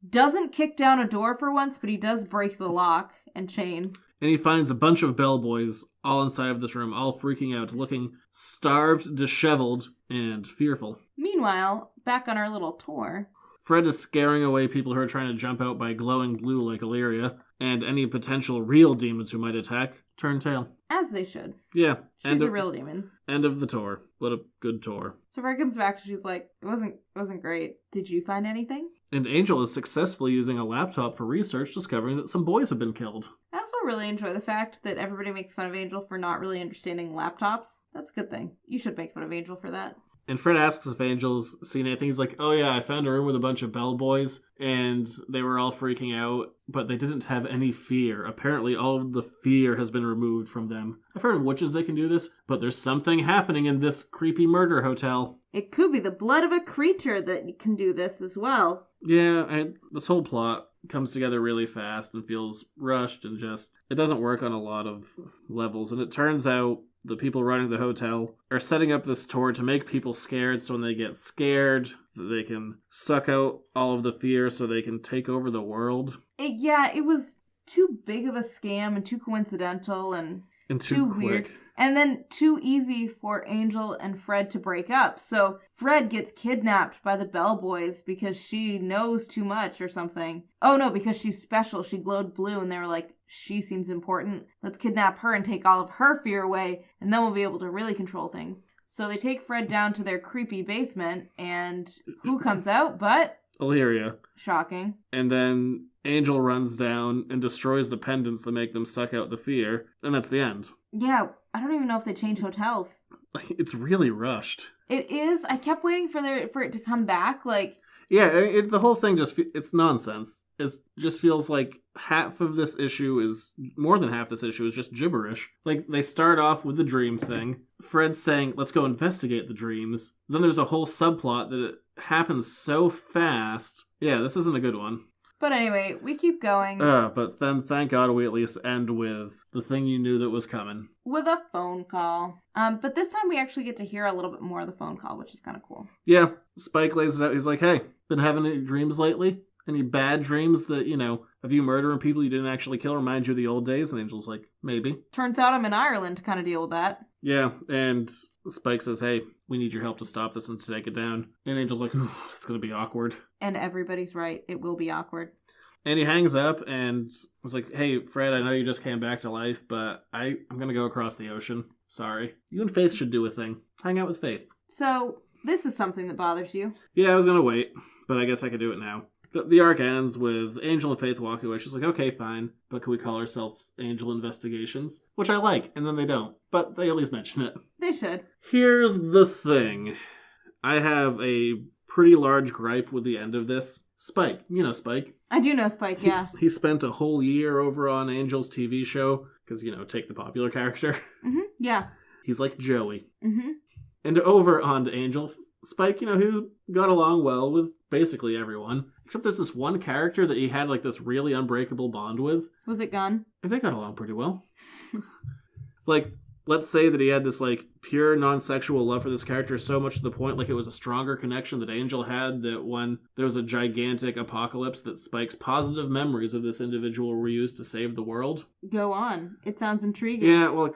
doesn't kick down a door for once, but he does break the lock and chain. And he finds a bunch of bellboys all inside of this room, all freaking out, looking starved, disheveled, and fearful. Meanwhile, back on our little tour, Fred is scaring away people who are trying to jump out by glowing blue like Illyria, and any potential real demons who might attack turn tail. as they should. Yeah. She's a real demon. End of the tour. What a good tour. So Fred comes back and she's like, it wasn't great. Did you find anything? And Angel is successfully using a laptop for research, discovering that some boys have been killed. I also really enjoy the fact that everybody makes fun of Angel for not really understanding laptops. That's a good thing. You should make fun of Angel for that. And Fred asks if Angel's seen anything. He's like, oh yeah, I found a room with a bunch of bellboys, and they were all freaking out, but they didn't have any fear. Apparently all of the fear has been removed from them. I've heard of witches that can do this, but there's something happening in this creepy murder hotel. It could be the blood of a creature that can do this as well. Yeah, and this whole plot comes together really fast and feels rushed and just, it doesn't work on a lot of levels. And it turns out the people running the hotel are setting up this tour to make people scared, so when they get scared, they can suck out all of the fear so they can take over the world. It was too big of a scam and too coincidental and too quick. Weird. And then too easy for Angel and Fred to break up. So Fred gets kidnapped by the bellboys because she knows too much or something. Oh no, because she's special. She glowed blue and they were like, she seems important. Let's kidnap her and take all of her fear away and then we'll be able to really control things. So they take Fred down to their creepy basement and who comes out but... Illyria. Shocking. And then Angel runs down and destroys the pendants that make them suck out the fear. And that's the end. Yeah, I don't even know if they change hotels. It's really rushed. It is. I kept waiting for it to come back. Yeah, the whole thing it's nonsense. It just feels like more than half this issue is just gibberish. They start off with the dream thing. Fred's saying, let's go investigate the dreams. Then there's a whole subplot that it happens so fast. Yeah, this isn't a good one. But anyway, we keep going. But then thank God we at least end with the thing you knew that was coming. With a phone call. But this time we actually get to hear a little bit more of the phone call, which is kind of cool. Yeah, Spike lays it out. He's like, hey, been having any dreams lately? Any bad dreams that, of you murdering people you didn't actually kill remind you of the old days? And Angel's like, maybe. Turns out I'm in Ireland to kind of deal with that. Yeah, and Spike says, hey, we need your help to stop this and to take it down. And Angel's like, ooh, it's going to be awkward. And everybody's right. It will be awkward. And he hangs up and was like, hey, Fred, I know you just came back to life, but I'm going to go across the ocean. Sorry. You and Faith should do a thing. Hang out with Faith. So, this is something that bothers you. Yeah, I was going to wait, but I guess I could do it now. The arc ends with Angel and Faith walking away. She's like, okay, fine, but can we call ourselves Angel Investigations? Which I like, and then they don't. But they at least mention it. They should. Here's the thing. I have a pretty large gripe with the end of this. Spike. You know Spike. I do know Spike, yeah. He spent a whole year over on Angel's TV show, because, take the popular character. Mm-hmm, yeah. He's like Joey. Mm-hmm. And over on Angel, Spike, he got along well with basically everyone. Except there's this one character that he had, this really unbreakable bond with. Was it Gunn? They got along pretty well. Let's say that he had this, pure non-sexual love for this character so much to the point, it was a stronger connection that Angel had, that when there was a gigantic apocalypse, that Spike's positive memories of this individual were used to save the world. Go on. It sounds intriguing. Yeah, well,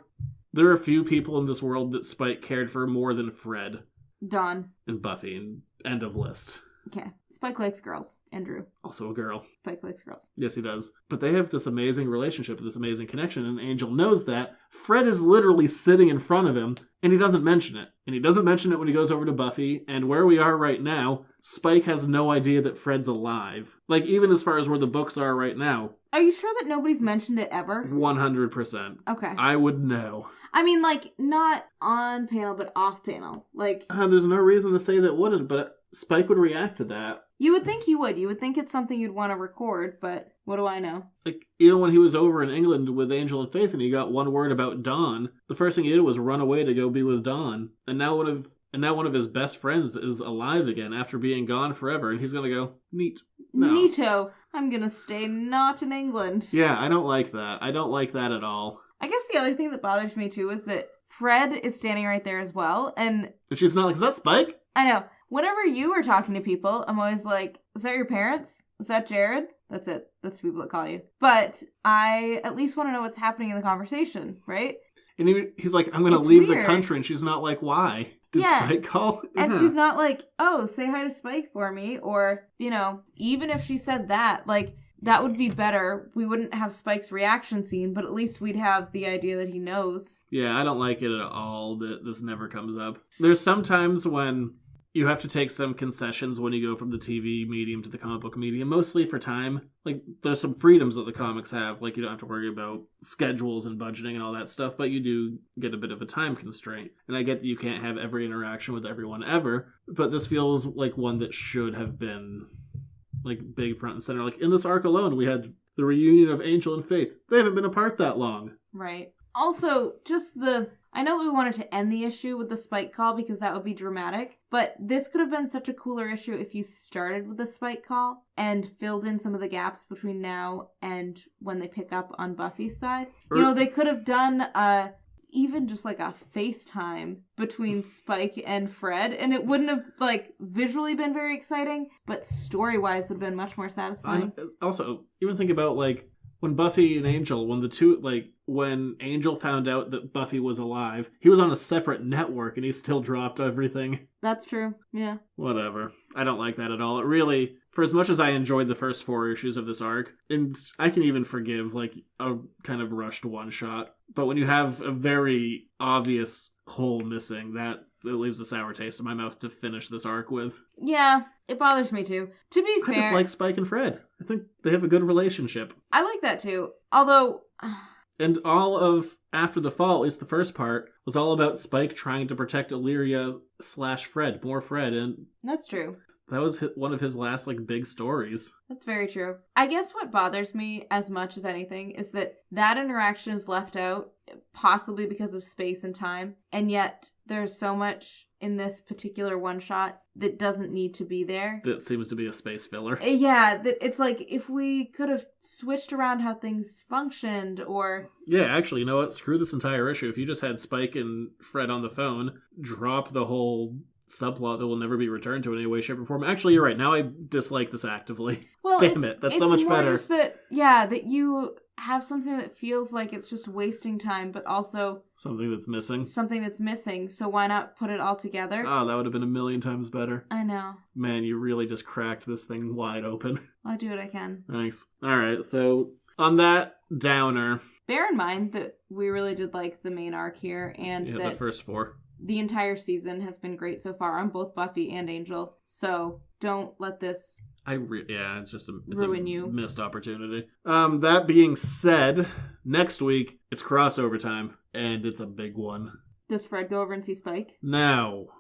there are a few people in this world that Spike cared for more than Fred. Dawn. And Buffy, and end of list. Okay. Spike likes girls. Andrew. Also a girl. Spike likes girls. Yes, he does. But they have this amazing relationship, this amazing connection, and Angel knows that. Fred is literally sitting in front of him, and he doesn't mention it. And he doesn't mention it when he goes over to Buffy, and where we are right now, Spike has no idea that Fred's alive. Even as far as where the books are right now. Are you sure that nobody's mentioned it ever? 100%. Okay. I would know. I mean, not on panel, but off panel. There's no reason to say that wouldn't, but Spike would react to that. You would think he would. You would think it's something you'd want to record, but what do I know? When he was over in England with Angel and Faith and he got one word about Dawn, the first thing he did was run away to go be with Dawn. And now one of his best friends is alive again after being gone forever, and he's gonna go, neat. No. Neato. I'm gonna stay not in England. Yeah, I don't like that. I don't like that at all. I guess the other thing that bothers me too is that Fred is standing right there as well, and she's not is that Spike? I know. Whenever you are talking to people, I'm always like, is that your parents? Is that Jared? That's it. That's the people that call you. But I at least want to know what's happening in the conversation, right? And he's like, I'm going to leave the country. And she's not like, why? Did Spike call? And she's not like, oh, say hi to Spike for me. Or, even if she said that, that would be better. We wouldn't have Spike's reaction scene, but at least we'd have the idea that he knows. Yeah, I don't like it at all that this never comes up. There's sometimes when you have to take some concessions when you go from the TV medium to the comic book medium, mostly for time. There's some freedoms that the comics have. You don't have to worry about schedules and budgeting and all that stuff, but you do get a bit of a time constraint. And I get that you can't have every interaction with everyone ever, but this feels like one that should have been, big front and center. In this arc alone, we had the reunion of Angel and Faith. They haven't been apart that long. Right. Also, I know that we wanted to end the issue with the Spike call because that would be dramatic, but this could have been such a cooler issue if you started with the Spike call and filled in some of the gaps between now and when they pick up on Buffy's side. They could have done even just like a FaceTime between Spike and Fred, and it wouldn't have like visually been very exciting, but story-wise would have been much more satisfying. Also, even think about like when Buffy and Angel, when Angel found out that Buffy was alive, he was on a separate network and he still dropped everything. That's true. Yeah. Whatever. I don't like that at all. It really, for as much as I enjoyed the first 4 issues of this arc, and I can even forgive like a kind of rushed one-shot, but when you have a very obvious hole missing, that leaves a sour taste in my mouth to finish this arc with. Yeah, it bothers me too. To be fair, I just like Spike and Fred. I think they have a good relationship. I like that too. Although... And all of After the Fall, at least the first part, was all about Spike trying to protect Illyria / Fred, more Fred, and that's true. That was one of his last, like, big stories. That's very true. I guess what bothers me as much as anything is that interaction is left out, possibly because of space and time, and yet there's so much in this particular one-shot that doesn't need to be there. That seems to be a space filler. Yeah, that it's like if we could have switched around how things functioned, or... Yeah, actually, you know what? Screw this entire issue. If you just had Spike and Fred on the phone, drop the whole subplot that will never be returned to in any way, shape, or form. Actually, you're right. Now I dislike this actively. Well, damn it. That's so much better. It's more just that you have something that feels like it's just wasting time, but also... Something that's missing. So why not put it all together? Oh, that would have been a million times better. I know. Man, you really just cracked this thing wide open. I'll do what I can. Thanks. All right, so on that downer... Bear in mind that we really did like the main arc here, and that... the first 4. The entire season has been great so far on both Buffy and Angel. So don't let this it's just ruin you. Missed opportunity. That being said, next week it's crossover time, and it's a big one. Does Fred go over and see Spike? No.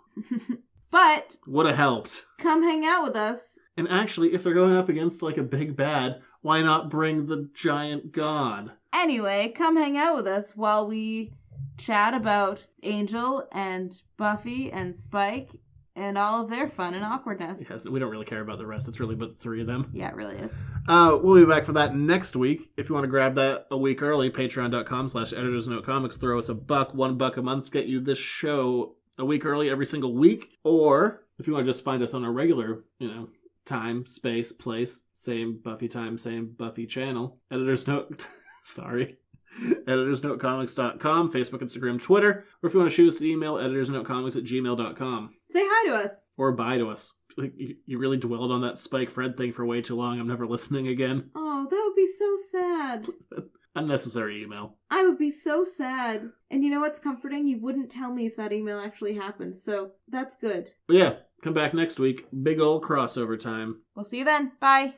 But would have helped. Come hang out with us. And actually, if they're going up against like a big bad, why not bring the giant god? Anyway, come hang out with us while we chat about Angel and Buffy and Spike and all of their fun and awkwardness. Yeah, we don't really care about the rest. It's really but 3 of them. Yeah, it really is. We'll be back for that next week. If you want to grab that a week early, patreon.com/editorsnotecomics. Throw us $1 a month to get you this show a week early every single week. Or if you want to just find us on our regular, time, space, place, same Buffy time, same Buffy channel. editorsnotecomics.com, Facebook, Instagram, Twitter, or if you want to shoot us an email, editorsnotecomics@gmail.com. Say hi to us. Or bye to us. Like, you really dwelled on that Spike Fred thing for way too long. I'm never listening again. Oh, that would be so sad. Unnecessary email. I would be so sad. And you know what's comforting? You wouldn't tell me if that email actually happened, so that's good. But yeah, come back next week. Big ol' crossover time. We'll see you then. Bye.